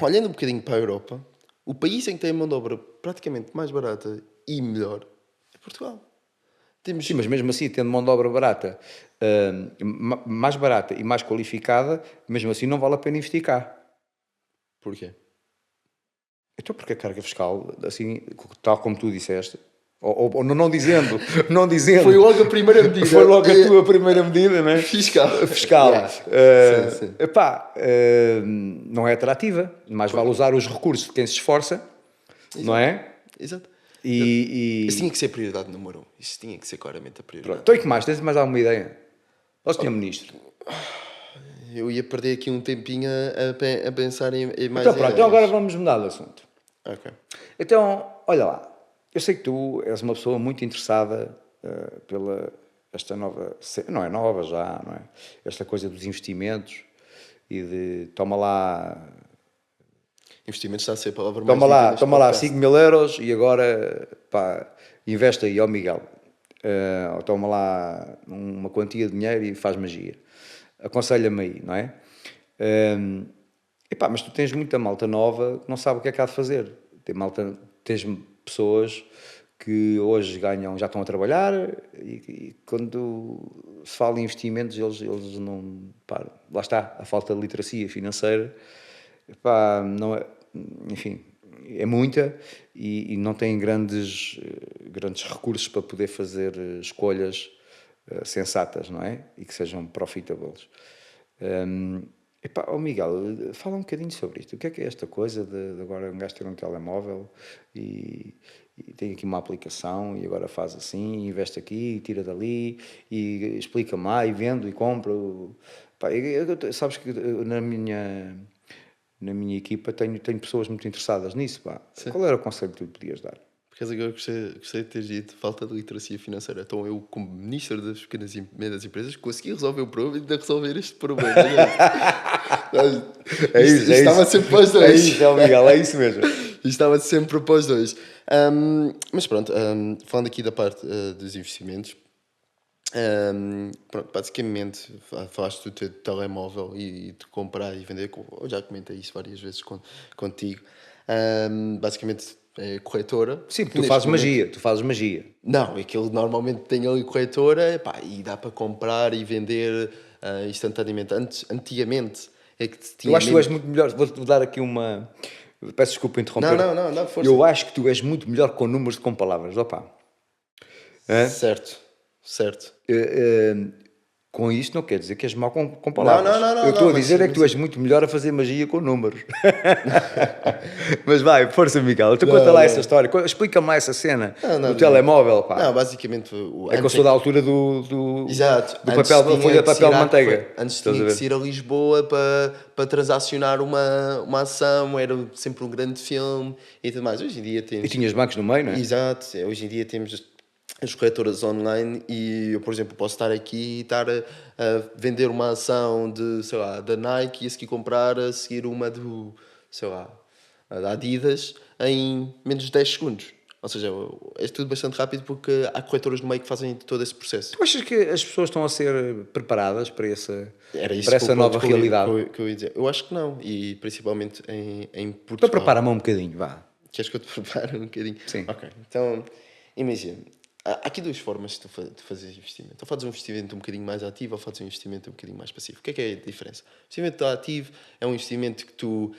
olhando um bocadinho para a Europa, o país em que tem a mão de obra praticamente mais barata e melhor é Portugal. Sim, mas mesmo assim, tendo mão de obra barata, mais barata e mais qualificada, mesmo assim não vale a pena investir cá. Porquê? Então, porque a carga fiscal, assim, tal como tu disseste, ou não dizendo. Foi logo a primeira medida. Foi logo a tua primeira medida, não é? Fiscal. Yeah. Sim. Não é atrativa. Mais vale usar os recursos de quem se esforça, Exato. Não é? Exato. Isso tinha que ser a prioridade número 1. Isso tinha que ser claramente a prioridade. Então, e que mais? Tens mais alguma ideia? Ó, Sr. Ministro. Eu ia perder aqui um tempinho a pensar em mais Então, pronto. Então agora vamos mudar de assunto. Ok. Então, olha lá. Eu sei que tu és uma pessoa muito interessada pela esta nova... Não é nova já, não é? Esta coisa dos investimentos e de... Toma lá... Investimentos está a ser a palavra mais Toma lá 5 mil euros e agora, pá, investe aí, ó Miguel. Ou toma lá uma quantia de dinheiro e faz magia. Aconselha-me aí, não é? Mas tu tens muita malta nova que não sabe o que é que há de fazer. Tens pessoas que hoje já estão a trabalhar e quando se fala em investimentos eles não... Pá, lá está, a falta de literacia financeira. Pá, não é, enfim, é muita e não têm grandes recursos para poder fazer escolhas sensatas, não é? E que sejam profitables. Epá, Miguel, fala um bocadinho sobre isto. O que é esta coisa de agora um gajo ter um telemóvel e tem aqui uma aplicação e agora faz assim, investe aqui, e tira dali e explica-me lá e vendo e compro. Pá, sabes que na minha equipa tenho pessoas muito interessadas nisso. Pá. Qual era o conselho que tu podias dar? Por causa que eu gostei de ter dito falta de literacia financeira. Então eu, como ministro das pequenas e médias empresas, consegui resolver o problema e ainda resolver este problema. É isso, Isto estava sempre para os dois. É isso, Miguel, é isso mesmo. Isto estava sempre para os dois. Mas pronto, falando aqui da parte dos investimentos, pronto, basicamente falaste do teu telemóvel e de comprar e vender. Eu já comentei isso várias vezes contigo. Basicamente é corretora. Sim, tu fazes magia. Não, aquilo normalmente tem ali corretora, pá, e dá para comprar e vender instantaneamente. Antigamente é que tinha. Eu acho que tu és muito melhor. Vou-te dar aqui uma. Peço desculpa interromper. Não, força. Eu acho que tu és muito melhor com números do que com palavras. Opa. Certo. Com isto não quer dizer que és mau com palavras. Não. Eu estou a dizer é que tu és muito melhor a fazer magia com números. Mas vai, força, Miguel. Tu conta lá essa história. Explica-me lá essa cena do telemóvel. Pá. Não, basicamente... É que eu sou da altura do Exato. do papel, da folha de papel de manteiga. Antes tinha que ir a Lisboa para transacionar uma ação, era sempre um grande filme e tudo mais. Hoje em dia temos... E tinhas bancos no meio, não é? Exato. Hoje em dia temos as corretoras online e eu, por exemplo, posso estar aqui e estar a vender uma ação de, sei lá, da Nike e a seguir comprar, a seguir uma do, sei lá, da Adidas em menos de 10 segundos. Ou seja, é tudo bastante rápido porque há corretoras no meio que fazem todo esse processo. Tu achas que as pessoas estão a ser preparadas para essa nova que realidade? Que eu ia dizer. Eu acho que não, e principalmente em Portugal. Então prepara-me um bocadinho, vá. Queres que eu te prepare um bocadinho? Sim. Ok, então imagina. Há aqui duas formas de fazer investimento. Ou fazes um investimento um bocadinho mais ativo ou fazes um investimento um bocadinho mais passivo. O que é a diferença? O investimento ativo é um investimento que tu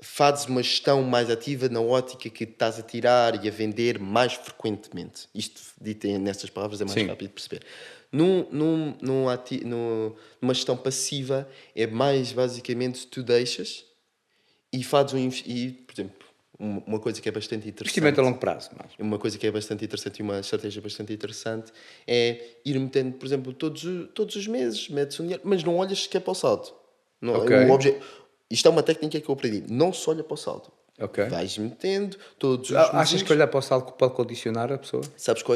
fazes uma gestão mais ativa na ótica que estás a tirar e a vender mais frequentemente. Isto, dito nessas palavras, é mais rápido de perceber. Numa gestão passiva, é mais basicamente tu deixas e fazes por exemplo, uma coisa que é bastante interessante... Investimento a longo prazo. Uma coisa que é bastante interessante e uma estratégia bastante interessante é ir metendo, por exemplo, todos os meses, metes um dinheiro, mas não olhas sequer para o saldo. Não, Okay. Isto é uma técnica que eu aprendi. Não se olha para o saldo. Okay. Vais metendo todos os Achas meses. que olhar para o saldo pode condicionar a pessoa? Sabes que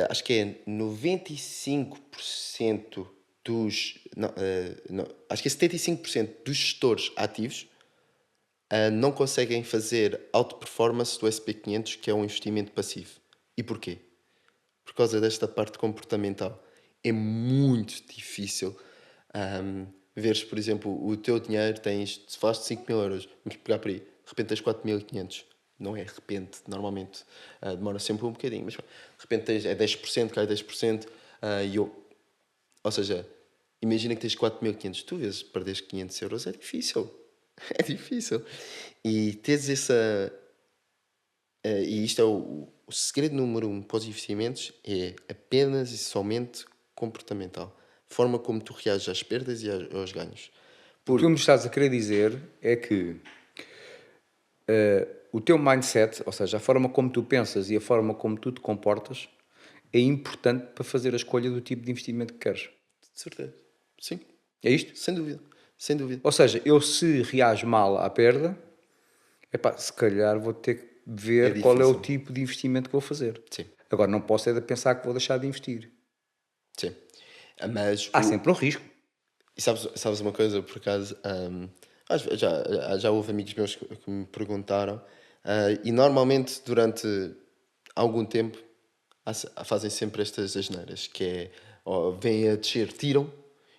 acho que é 95% dos... acho que é 75% dos gestores ativos não conseguem fazer alta performance do SP500, que é um investimento passivo. E porquê? Por causa desta parte comportamental. É muito difícil veres, por exemplo, o teu dinheiro, se falaste de 5 mil euros, vamos pegar por aí, de repente tens 4.500. Não é de repente, normalmente demora sempre um bocadinho, mas de repente é 10%, cai 10%, ou seja, imagina que tens 4.500, tu vezes perdes 500 euros, é difícil. É difícil. E teres essa... e isto é o segredo número 1 para os investimentos, é apenas e somente comportamental. A forma como tu reages às perdas e aos ganhos. O que tu me estás a querer dizer é que o teu mindset, ou seja, a forma como tu pensas e a forma como tu te comportas, é importante para fazer a escolha do tipo de investimento que queres. De certeza. Sim. É isto? Sem dúvida. Sem dúvida. Ou seja, eu se reajo mal à perda, se calhar vou ter que ver qual é o tipo de investimento que vou fazer. Sim. Agora, não posso é de pensar que vou deixar de investir. Sim. Mas há sempre um risco. E sabes uma coisa, por acaso, já houve amigos meus que me perguntaram, e normalmente durante algum tempo fazem sempre estas asneiras, que é, vêm a descer, tiram,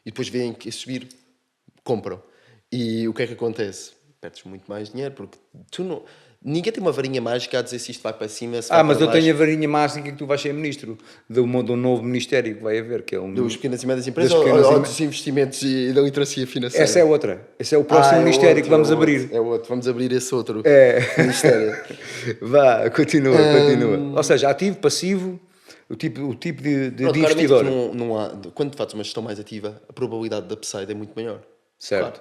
e depois vêm a subir, compram. E o que é que acontece? Perdes muito mais dinheiro, porque tu Ninguém tem uma varinha mágica a dizer se isto vai para cima, se vai Mas para eu baixo. tenho a varinha mágica que tu vais ser ministro do novo ministério que vai haver, que é um... Dos pequenas e médias empresas Das pequenas ou e dos investimentos e da literacia financeira? Essa é outra. Esse é o próximo ministério que vamos abrir. É outro. Vamos abrir esse outro É. ministério. Vá, continua. Ou seja, ativo, passivo, o tipo de Pronto, investidor. claramente que não há, quando fazes uma gestão mais ativa, a probabilidade de upside é muito maior. Certo.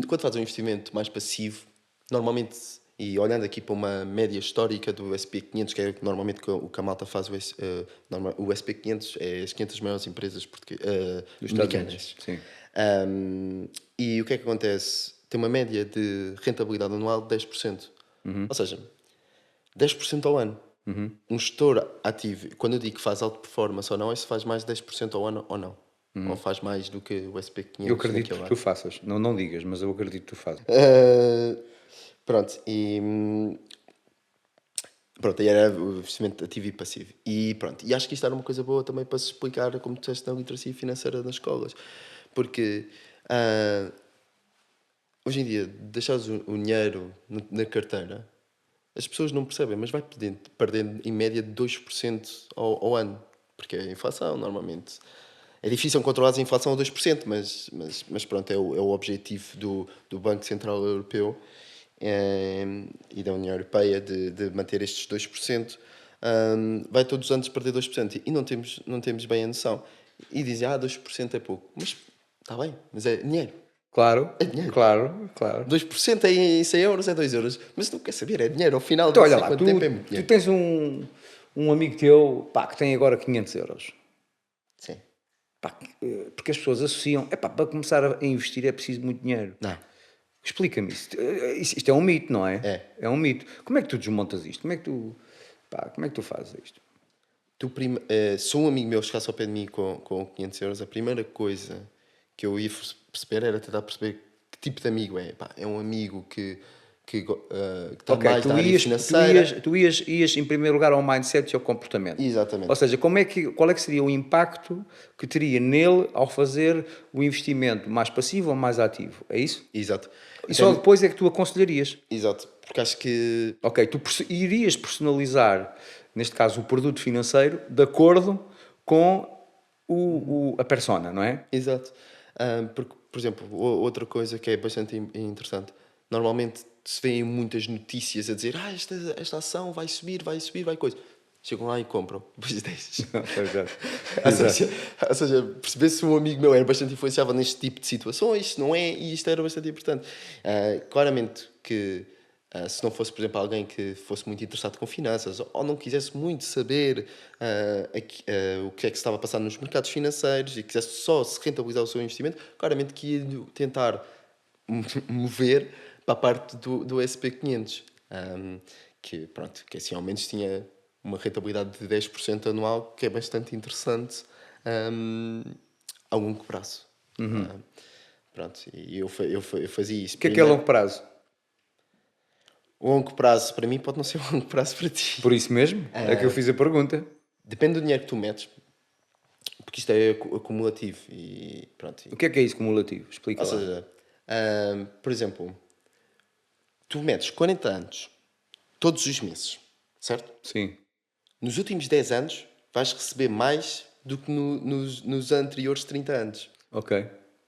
Quando fazes um investimento mais passivo, normalmente, e olhando aqui para uma média histórica do SP500, que é normalmente o que a malta faz, o SP500 é as 500 maiores empresas Dos Estados americanas. Unidos. Sim. E o que é que acontece? Tem uma média de rentabilidade anual de 10%. Ou seja, 10% ao ano. Um gestor ativo, quando eu digo que faz alta performance ou não, é se faz mais de 10% ao ano ou não. Ou faz mais do que o SP500. Eu acredito naquele que ano. tu faças. Não digas, mas eu acredito que tu fazes. Pronto, pronto, aí era o investimento ativo e passivo. E pronto, e acho que isto era uma coisa boa também para se explicar, como tu disseste, na literacia financeira nas escolas. Porque hoje em dia, deixares o dinheiro na carteira, as pessoas não percebem, mas vai perdendo em média de 2% ao ano. Porque é a inflação, normalmente. É difícil controlar a inflação a 2%, mas pronto, é o objetivo do Banco Central Europeu e da União Europeia de manter estes 2%. Vai todos os anos perder 2% e não temos bem a noção. E dizem, 2% é pouco. Mas está bem, mas é dinheiro. Claro, É dinheiro. claro. 2% em 100 euros é 2 euros. Mas não quer saber, é dinheiro. Ao final Então, de olha sei lá, quanto tempo é muito tu dinheiro. tens um amigo teu, que tem agora 500 euros. Sim. Porque as pessoas associam, para começar a investir é preciso muito dinheiro. Não. Explica-me isso. Isto é um mito, não é? É. É um mito. Como é que tu desmontas isto? Como é que tu fazes isto? Se um amigo meu chegasse ao pé de mim com 500 euros, a primeira coisa que eu ia perceber era tentar perceber que tipo de amigo é. É um amigo que está mais na área financeira. Tu ias em primeiro lugar ao mindset e ao comportamento. Exatamente. Ou seja, qual é que seria o impacto que teria nele ao fazer o investimento mais passivo ou mais ativo? É isso? Exato. E só depois é que tu aconselharias. Exato. Porque acho que... Ok, tu irias personalizar, neste caso, o produto financeiro de acordo com a persona, não é? Exato. Porque, por exemplo, outra coisa que é bastante interessante, normalmente se vêem muitas notícias a dizer esta ação vai subir, vai coisa. Chegam lá e compram, depois deixas. Ou seja, perceber se um amigo meu era bastante influenciável neste tipo de situações, não é? E isto era bastante importante. Claramente que se não fosse, por exemplo, alguém que fosse muito interessado com finanças ou não quisesse muito saber o que é que se estava a passar nos mercados financeiros e quisesse só se rentabilizar o seu investimento, claramente que ia tentar mover para a parte do SP500, que assim ao menos tinha uma rentabilidade de 10% anual, que é bastante interessante a longo prazo. E eu fazia isso. O que é longo prazo? O longo prazo para mim pode não ser um longo prazo para ti. Por isso mesmo? É que eu fiz a pergunta. Depende do dinheiro que tu metes, porque isto é acumulativo. E pronto. O que é isso cumulativo? Explica lá. Ou seja, por exemplo, tu metes 40 anos todos os meses, certo? Sim. Nos últimos 10 anos vais receber mais do que nos anteriores 30 anos. Ok.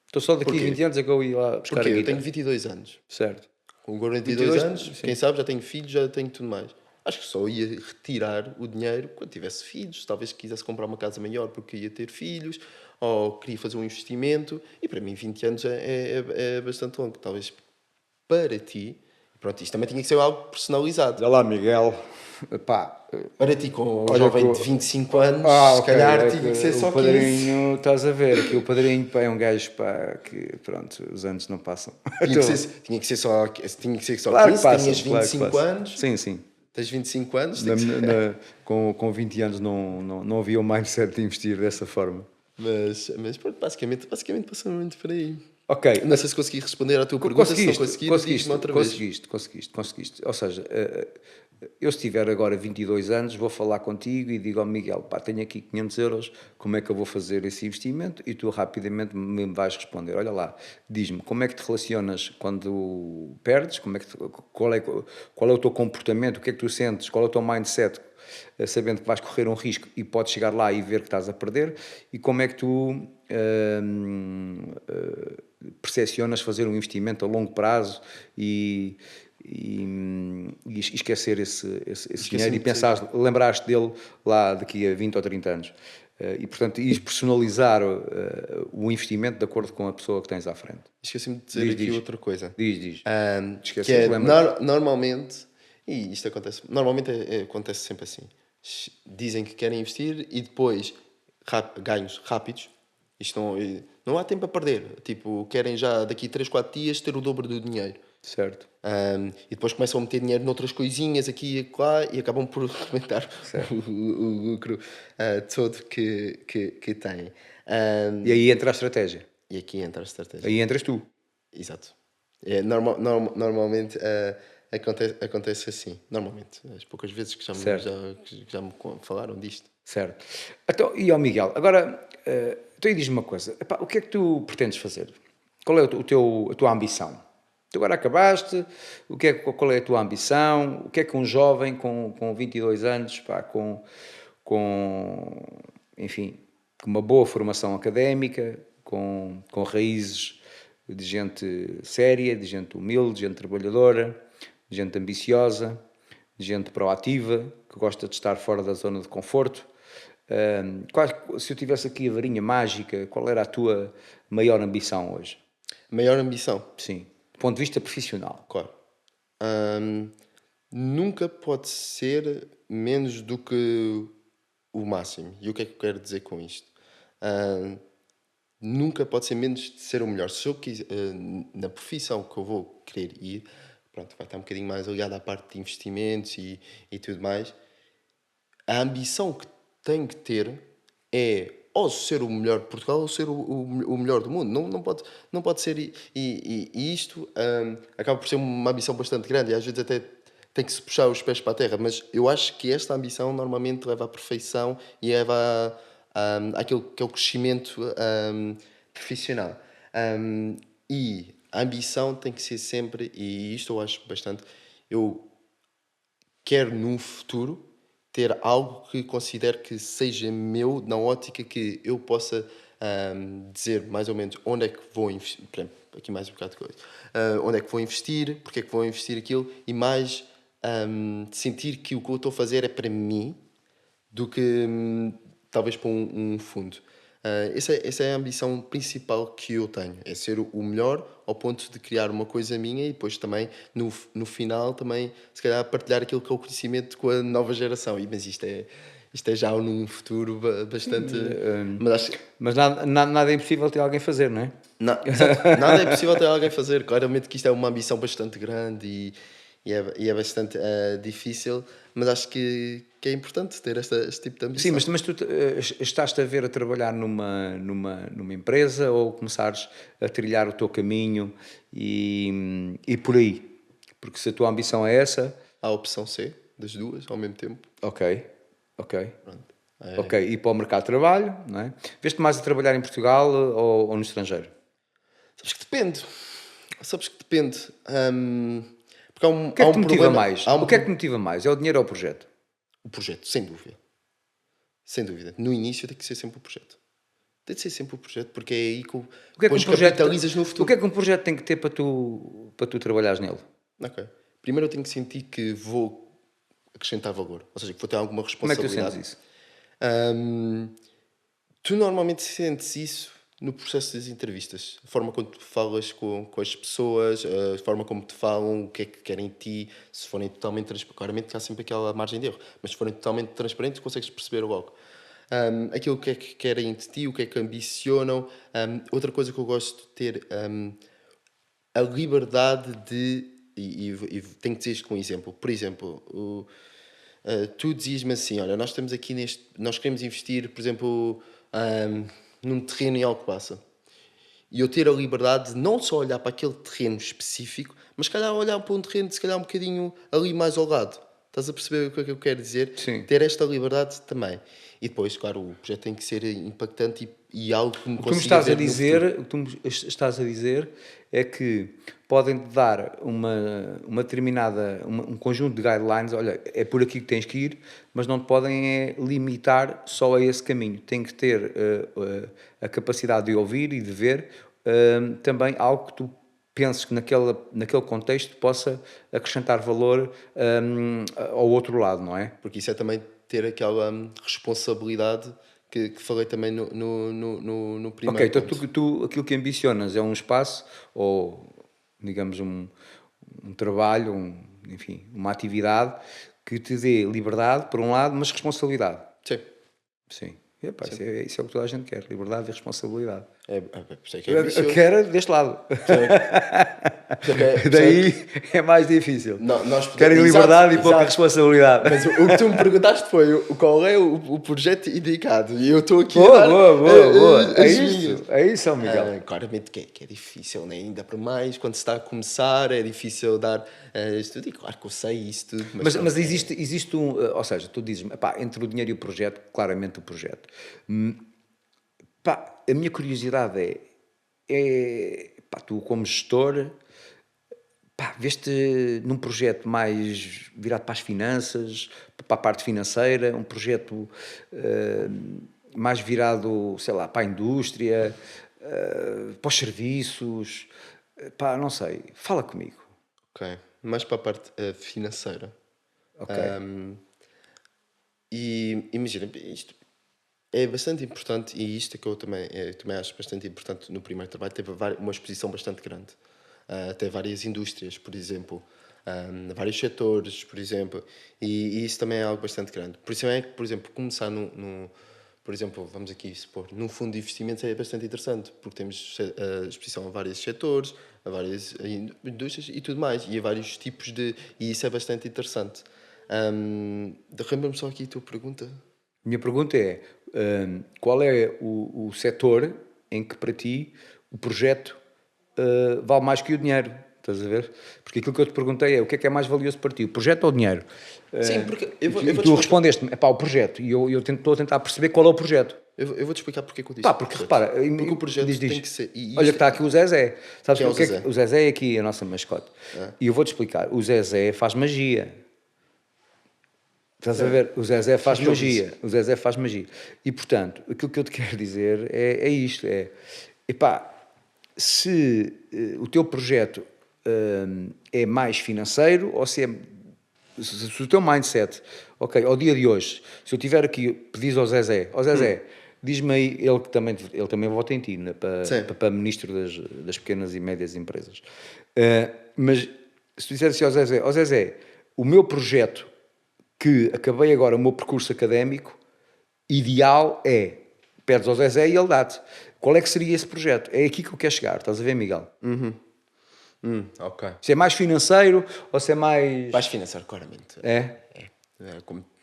Então só daqui a 20 anos é que eu ia lá buscar Porquê? a Eu guita. tenho 22 anos. Certo. Com 42 anos, sim. quem sabe, já tenho filhos, já tenho tudo mais. Acho que só ia retirar o dinheiro quando tivesse filhos, talvez quisesse comprar uma casa maior porque ia ter filhos, ou queria fazer um investimento, e para mim 20 anos é bastante longo. Talvez para ti, pronto, isto também tinha que ser algo personalizado. Olha lá, Miguel. Para ti, com um jovem de 25 anos, se calhar tinha que ser só 15. O padrinho, estás a ver, aqui o padrinho é um gajo que, pronto, os anos não passam. Tinha que ser só Claro 15, que passa, tinhas 25 anos. Sim. Tens 25 anos. Com 20 anos não havia o mindset de investir dessa forma. Mas pronto, basicamente passou muito por aí. Ok. Não sei se consegui responder à tua pergunta, se não conseguir, diz-me outra vez. Conseguiste. Ou seja, eu se tiver agora 22 anos, vou falar contigo e digo ao Miguel, pá, tenho aqui 500 euros, como é que eu vou fazer esse investimento? E tu rapidamente me vais responder, olha lá, diz-me, como é que te relacionas quando perdes? Qual é o teu comportamento? O que é que tu sentes? Qual é o teu mindset? Sabendo que vais correr um risco e podes chegar lá e ver que estás a perder, e como é que tu percepcionas fazer um investimento a longo prazo e esquecer esse dinheiro e pensar, lembraste dele lá daqui a 20 ou 30 anos. E, portanto, ires personalizar o investimento de acordo com a pessoa que tens à frente. Esqueci-me de dizer aqui outra coisa. Diz. Que é, normalmente, e isto acontece, normalmente acontece sempre assim. Dizem que querem investir e depois ganhos rápidos. Isto não há tempo a perder. Tipo, querem já daqui 3, 4 dias ter o dobro do dinheiro. Certo. E depois começam a meter dinheiro noutras coisinhas aqui e lá e acabam por aumentar o lucro todo que têm. E aí entra a estratégia. E aqui entra a estratégia. Aí entras tu. Exato. Normalmente acontece assim. Normalmente. As poucas vezes que já me falaram disto. Certo. Então, e ao Miguel, agora, então diz-me uma coisa. Epá, o que é que tu pretendes fazer? Qual é a tua ambição? Tu agora acabaste, qual é a tua ambição? O que é que um jovem com 22 anos, pá, enfim, com uma boa formação académica, com raízes de gente séria, de gente humilde, de gente trabalhadora, de gente ambiciosa, de gente proativa, que gosta de estar fora da zona de conforto. Se eu tivesse aqui a varinha mágica, qual era a tua maior ambição hoje? Maior ambição? Sim. Do ponto de vista profissional. Claro. Nunca pode ser menos do que o máximo. E o que é que eu quero dizer com isto? Nunca pode ser menos de ser o melhor. Se eu quiser, na profissão que eu vou querer ir, pronto, vai estar um bocadinho mais ligado à parte de investimentos e tudo mais. A ambição que tenho que ter é ou ser o melhor de Portugal ou ser o melhor do mundo. Não pode ser. E isto acaba por ser uma ambição bastante grande. E às vezes até tem que se puxar os pés para a terra. Mas eu acho que esta ambição normalmente leva à perfeição e leva àquilo que é o crescimento profissional. E a ambição tem que ser sempre, e isto eu acho bastante, eu quero num futuro ter algo que considero que seja meu, na ótica que eu possa dizer mais ou menos onde é que vou investir, por exemplo, aqui mais um bocado de coisa, onde é que vou investir, porque é que vou investir aquilo, e mais sentir que o que eu estou a fazer é para mim, do que talvez para um fundo. Essa é a ambição principal que eu tenho, é ser o melhor ao ponto de criar uma coisa minha e depois também, no final, também, se calhar, partilhar aquilo que é o conhecimento com a nova geração. Mas isto é já num futuro bastante... Mas nada é impossível ter alguém fazer, não é? Nada é possível ter alguém fazer. Claramente que isto é uma ambição bastante grande e é bastante difícil, mas acho que é importante ter este tipo de ambição. Sim, mas tu estás-te a ver a trabalhar numa empresa ou começares a trilhar o teu caminho e por aí? Porque se a tua ambição é essa... Há a opção C, das duas, ao mesmo tempo. Ok. Pronto. Ok, e para o mercado de trabalho, não é? Vês-te mais a trabalhar em Portugal ou no estrangeiro? Sabes que depende. Porque O que é que te motiva mais? O que é que te motiva mais? É o dinheiro ou o projeto? O projeto, sem dúvida. Sem dúvida. No início tem que ser sempre o projeto. Tem de ser sempre o projeto, porque é aí que depois capitalizas no futuro. O que é que um projeto tem que ter para tu trabalhares nele? Ok. Primeiro eu tenho que sentir que vou acrescentar valor. Ou seja, que vou ter alguma responsabilidade. Como é que tu sentes isso? Tu normalmente sentes isso no processo das entrevistas. A forma como tu falas com as pessoas, a forma como te falam, o que é que querem de ti, se forem totalmente transparentes. Claramente há sempre aquela margem de erro, mas se forem totalmente transparentes, consegues perceber logo. Aquilo que é que querem de ti, o que é que ambicionam. Outra coisa que eu gosto de ter, a liberdade de... E tenho que dizer isto com um exemplo. Por exemplo, tu dizias-me assim, olha, nós estamos aqui nós queremos investir, por exemplo, num terreno em Alcobaça. e eu ter a liberdade de não só olhar para aquele terreno específico, mas se calhar olhar para um terreno, se calhar um bocadinho ali mais ao lado. Estás a perceber o que é que eu quero dizer? Sim. Ter esta liberdade também. E depois, claro, o projeto tem que ser impactante e algo que me O que tu me consiga estás a ver no futuro. dizer, o que tu me estás a dizer é que podem te dar uma determinada, um conjunto de guidelines, olha, é por aqui que tens que ir, mas não te podem limitar só a esse caminho. Tem que ter a capacidade de ouvir e de ver também algo que tu penses que naquele contexto possa acrescentar valor ao outro lado, não é? Porque isso é também ter aquela responsabilidade que falei também no primeiro Ok, então ponto. tu aquilo que ambicionas é um espaço ou, digamos, um trabalho, enfim, uma atividade que te dê liberdade, por um lado, mas responsabilidade. Sim. Sim. E, epá, isso é o que toda a gente quer, liberdade e responsabilidade. Por isso é que é ambicioso. Eu quero deste lado. Por isso Daí é mais difícil. Nós Querem exato, liberdade e pouca exato. responsabilidade. Mas o que tu me perguntaste foi qual é o projeto indicado. E eu estou aqui Boa, a dar boa. as É minhas. isso, São Miguel. Claramente que é difícil, né? Ainda por mais, quando se está a começar, é difícil dar isso tudo. E claro que eu sei isso tudo. Mas existe ou seja, tu dizes, pá, entre o dinheiro e o projeto, claramente o projeto. Pá, a minha curiosidade pá, tu como gestor, pá, veste num projeto mais virado para as finanças, para a parte financeira, um projeto mais virado, sei lá, para a indústria, para os serviços, pá, não sei, fala comigo. Ok. Mais para a parte financeira. Ok. E imagina, isto é bastante importante, e isto é que eu também acho bastante importante no primeiro trabalho, teve uma exposição bastante grande. Até várias indústrias, por exemplo, vários setores, por exemplo, e isso também é algo bastante grande. Por isso é que, por exemplo, começar por exemplo, vamos aqui supor, num fundo de investimentos é bastante interessante, porque temos a exposição a vários setores, a várias indústrias e tudo mais, e a vários tipos e isso é bastante interessante. Lembra-me só aqui a tua pergunta. Minha pergunta é, qual é o setor em que para ti o projeto vale mais que o dinheiro? Estás a ver? Porque aquilo que eu te perguntei é o que é mais valioso para ti, o projeto ou o dinheiro? Sim, porque Tu respondeste-me, é pá, o projeto, e eu estou a tentar perceber qual é o projeto. Eu vou-te explicar porque é que eu disse. Pá, porque repara, porque o projeto diz. tem que ser... Olha que está aqui o Zezé. Sabes Quem é o o que é Zezé? que o Zezé é aqui a nossa mascote. E eu vou-te explicar, o Zezé faz magia. Estás a ver? O Zezé faz magia. O Zezé faz magia. E, portanto, aquilo que eu te quero dizer é isto. Epá, se o teu projeto é mais financeiro ou se o teu mindset, ok, ao dia de hoje, se eu tiver aqui, pedis ao Zezé, diz-me aí, ele também vota em ti, né, para ministro das pequenas e médias empresas. Mas se tu disseres assim ao Zezé, o meu projeto que acabei agora o meu percurso académico, ideal pedes ao Zezé e ele dá-te. Qual é que seria esse projeto? É aqui que eu quero chegar, estás a ver, Miguel? Ok. Se é mais financeiro ou se é mais... Mais financeiro, claramente. É?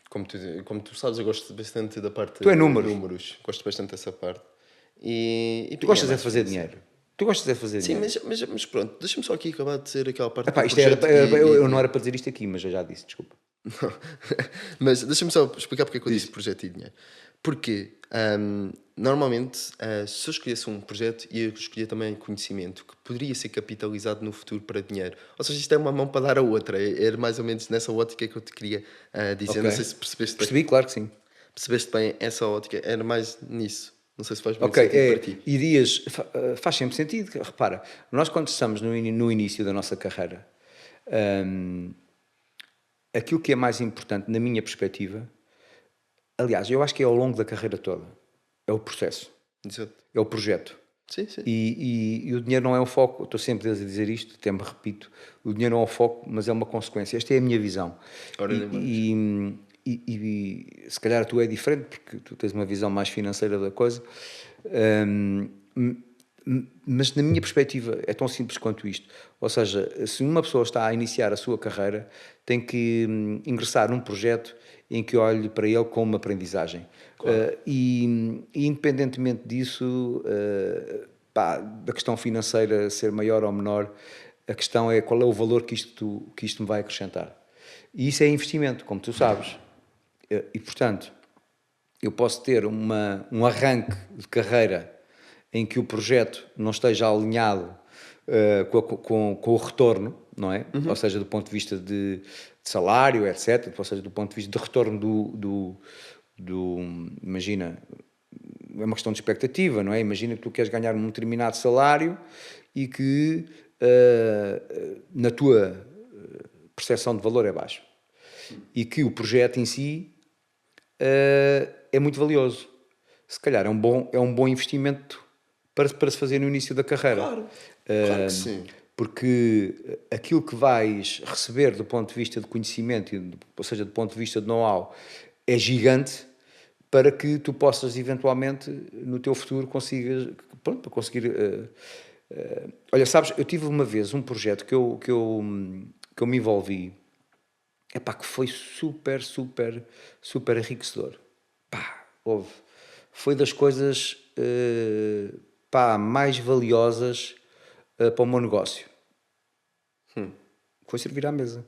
Como tu sabes, eu gosto bastante da parte Tu é de números. Gosto bastante dessa parte. E Tu gostas é de fazer dinheiro. Tu gostas de fazer Sim, dinheiro. mas pronto, deixa-me só aqui acabar de dizer aquela parte Epá, do isto projeto. eu não era para dizer isto aqui, mas eu já disse, desculpa. Mas deixa-me só explicar porque é que eu disse projeto e dinheiro. Porque, normalmente, se eu escolhesse um projeto, eu escolher também conhecimento que poderia ser capitalizado no futuro para dinheiro. Ou seja, isto é uma mão para dar a outra. Era mais ou menos nessa ótica que eu te queria dizer. Ok. Não sei se percebeste bem. Percebi, claro que sim. Percebeste bem essa ótica? Era mais nisso. Não sei se faz muito Ok, sentido para ti. irias, faz sempre sentido. Repara, nós quando estamos no início da nossa carreira, aquilo que é mais importante na minha perspectiva, aliás, eu acho que é ao longo da carreira toda, é o processo, Exato. é o projeto. Sim, sim. E o dinheiro não é o foco, eu estou sempre a dizer isto, até me repito, o dinheiro não é o foco, mas é uma consequência. Esta é a minha visão. Ora, E se calhar tu é diferente, porque tu tens uma visão mais financeira da coisa, mas na minha perspectiva é tão simples quanto isto. Ou seja, se uma pessoa está a iniciar a sua carreira, tem que ingressar num projeto em que olhe para ele como uma aprendizagem. Claro. E independentemente disso, pá, da questão financeira ser maior ou menor, a questão é qual é o valor que isto me vai acrescentar. E isso é investimento, como tu sabes. E portanto, eu posso ter um arranque de carreira em que o projeto não esteja alinhado com o retorno, não é? Ou seja, do ponto de vista de salário, etc. Ou seja, do ponto de vista de retorno imagina, é uma questão de expectativa, não é? Imagina que tu queres ganhar um determinado salário e que na tua percepção de valor é baixo. E que o projeto em si é muito valioso. Se calhar é um bom investimento para se fazer no início da carreira. Claro, claro que sim. Porque aquilo que vais receber do ponto de vista de conhecimento, ou seja, do ponto de vista de know-how, é gigante para que tu possas eventualmente no teu futuro conseguir. Olha, sabes, eu tive uma vez um projeto que eu me envolvi, que foi super enriquecedor. Foi das coisas mais valiosas para o meu negócio. Foi servir à mesa.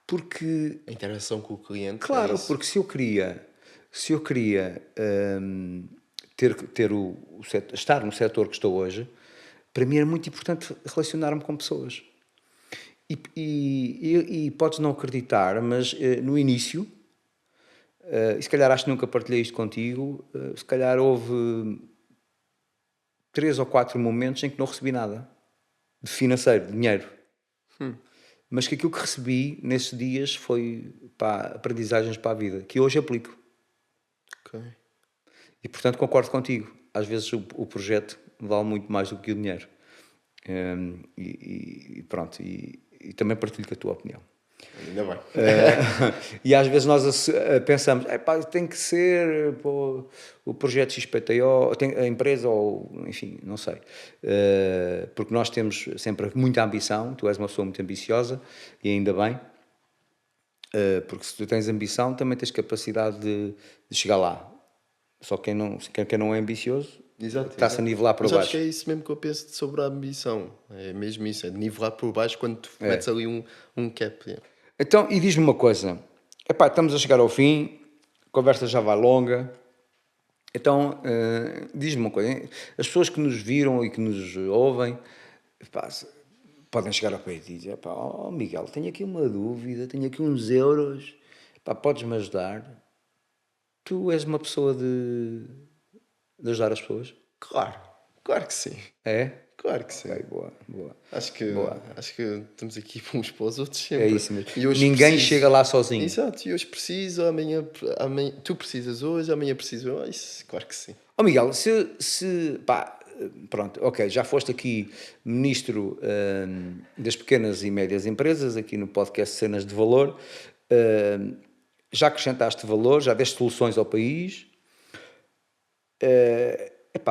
Porque... A interação com o cliente. Claro, porque se eu queria estar no setor que estou hoje, para mim era muito importante relacionar-me com pessoas. E podes não acreditar, mas no início, e se calhar acho que nunca partilhei isto contigo, se calhar houve 3 ou 4 momentos em que não recebi nada de financeiro, de dinheiro. Mas que aquilo que recebi nesses dias foi aprendizagens para a vida, que hoje aplico. Ok. E portanto concordo contigo. Às vezes o projeto vale muito mais do que o dinheiro. E pronto, e também partilho com a tua opinião. Ainda bem. E às vezes nós pensamos, tem que ser o projeto XPTO, a empresa, ou enfim, não sei. Porque nós temos sempre muita ambição, tu és uma pessoa muito ambiciosa, e ainda bem, porque se tu tens ambição, também tens capacidade de chegar lá. Só quem não é ambicioso, está-se a nivelar para baixo. Mas acho que é isso mesmo que eu penso sobre a ambição. É mesmo isso, é de nivelar por baixo quando tu metes ali um cap. Então, e diz-me uma coisa. Estamos a chegar ao fim, a conversa já vai longa. Então, diz-me uma coisa. As pessoas que nos viram e que nos ouvem, podem chegar ao pé e dizer, Miguel, tenho aqui uma dúvida, tenho aqui uns euros, podes-me ajudar? Tu és uma pessoa de ajudar as pessoas? Claro que sim. É? Claro que sim. Okay, boa. Acho que estamos aqui uns para os outros sempre. É isso mesmo. E hoje ninguém chega lá sozinho. Exato, e hoje preciso, amanhã tu precisas hoje, amanhã preciso eu. Isso, claro que sim. Miguel, pronto, ok, já foste aqui ministro das pequenas e médias empresas, aqui no podcast Cenas de Valor, já acrescentaste valor, já deste soluções ao país,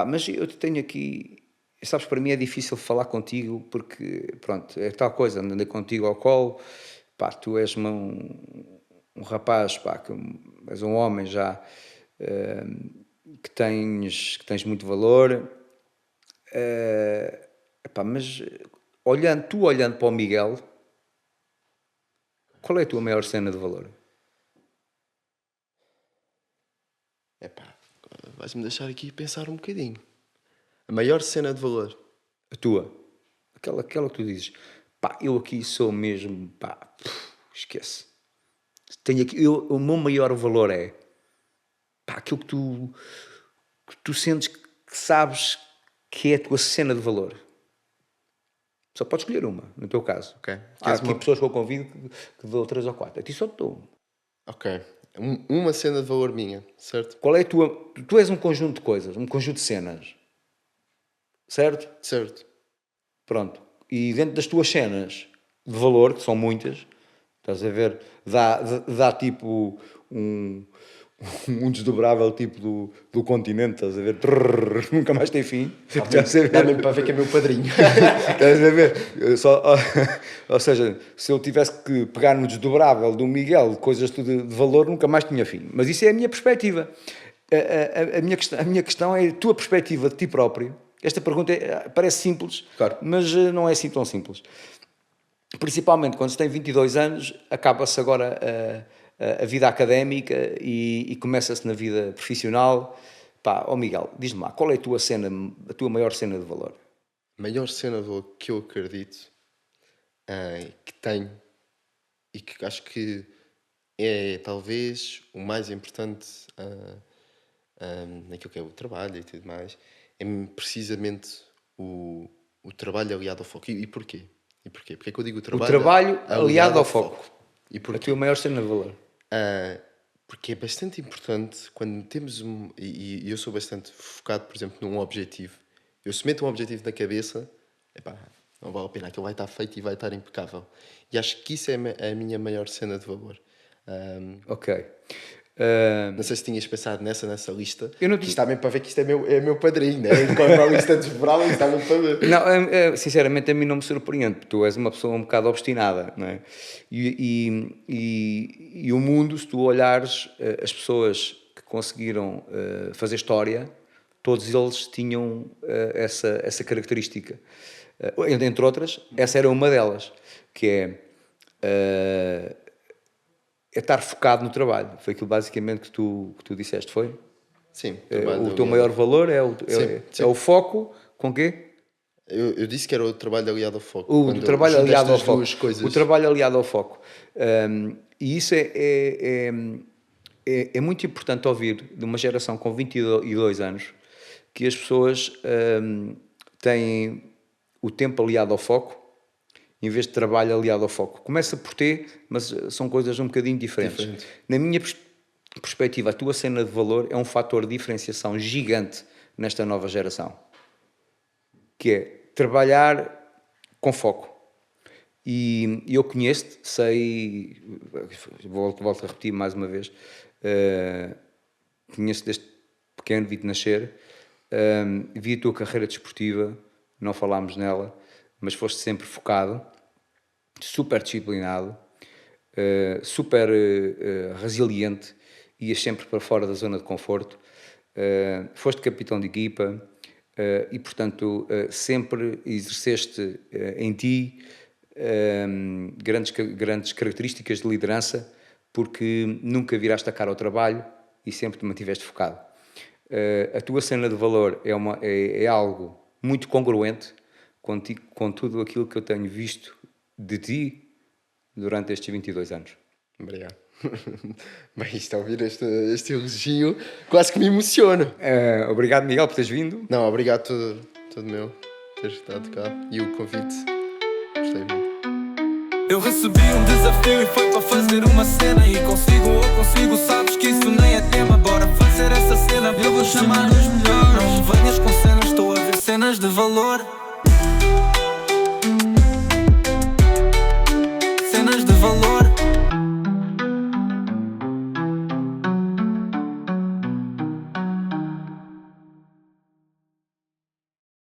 mas eu te tenho aqui, sabes, para mim é difícil falar contigo, porque, pronto, é tal coisa, andei contigo ao colo, tu és um rapaz, que és um homem já, que tens muito valor, mas olhando para o Miguel, qual é a tua maior cena de valor? Vais-me deixar aqui pensar um bocadinho. A maior cena de valor? A tua. Aquela que tu dizes, eu aqui sou mesmo, esquece. Tenho aqui, o meu maior valor é, aquilo que tu sentes que sabes que é a tua cena de valor. Só podes escolher uma, no teu caso. Ok. Há aqui pessoas que eu convido que dou 3 ou 4. A ti só te dou. Ok. Uma cena de valor minha, certo? Qual é a tua... Tu és um conjunto de coisas, um conjunto de cenas. Certo? Certo. Pronto. E dentro das tuas cenas de valor, que são muitas, estás a ver, dá tipo um desdobrável tipo do continente, estás a ver, nunca mais tem fim. Dá mesmo para ver que é meu padrinho. Estás a ver? Ou seja, se eu tivesse que pegar no desdobrável do Miguel, coisas de valor, nunca mais tinha fim. Mas isso é a minha perspectiva. A minha questão é a tua perspectiva de ti próprio. Esta pergunta parece simples, Claro. mas não é assim tão simples. Principalmente quando se tem 22 anos, acaba-se agora a vida académica e começa-se na vida profissional. Pá, Miguel, diz-me lá, qual é a tua maior cena de valor? A maior cena que eu acredito que tenho e que acho que é talvez o mais importante naquilo que é o trabalho e tudo mais, é precisamente o trabalho aliado ao foco. E porquê? Porquê é que eu digo o trabalho aliado ao foco. E A porquê? tua maior cena de valor? Porque é bastante importante quando temos e eu sou bastante focado, por exemplo, num objetivo. Eu se meto um objetivo na cabeça, epá, não vale a pena, aquilo vai estar feito e vai estar impecável. E acho que isso é a minha maior cena de valor. Ok. Não sei se tinhas pensado nessa lista. Eu não Isto está mesmo para ver que isto é meu padrinho, né? Com a lista desvebrada, isto está mesmo para ver. Não, sinceramente a mim não me surpreende, porque tu és uma pessoa um bocado obstinada, não é? E o mundo, se tu olhares as pessoas que conseguiram fazer história, todos eles tinham essa característica. Entre outras, essa era uma delas, que é estar focado no trabalho. Foi aquilo basicamente que tu disseste, foi? Sim. O teu maior valor é Sim. o foco com quê? Eu disse que era o trabalho aliado ao foco. O trabalho aliado ao foco. Duas coisas. O trabalho aliado ao foco. E isso é muito importante ouvir de uma geração com 22 anos que as pessoas têm o tempo aliado ao foco em vez de trabalho aliado ao foco. Começa por ter, mas são coisas um bocadinho diferentes. Na minha perspectiva, a tua cena de valor é um fator de diferenciação gigante nesta nova geração, que é trabalhar com foco. E eu conheço-te, sei, volto a repetir mais uma vez, conheço desde pequeno, vi-te nascer, vi a tua carreira desportiva, não falámos nela, mas foste sempre focado, super disciplinado, super resiliente, ias sempre para fora da zona de conforto, foste capitão de equipa e, portanto, sempre exerceste em ti grandes características de liderança, porque nunca viraste a cara ao trabalho e sempre te mantiveste focado. A tua cena de valor é algo muito congruente com tudo aquilo que eu tenho visto de ti durante estes 22 anos. Obrigado. Bem, isto a ouvir este elogio quase que me emociona. Obrigado, Miguel, por teres vindo. Não, obrigado todo meu teres estado cá e o convite. Gostei muito. Eu recebi um desafio e foi para fazer uma cena. E consigo, sabes que isso nem é tema. Bora fazer essa cena, eu vou chamar os melhores. Não venhas com cenas, estou a ver cenas de valor.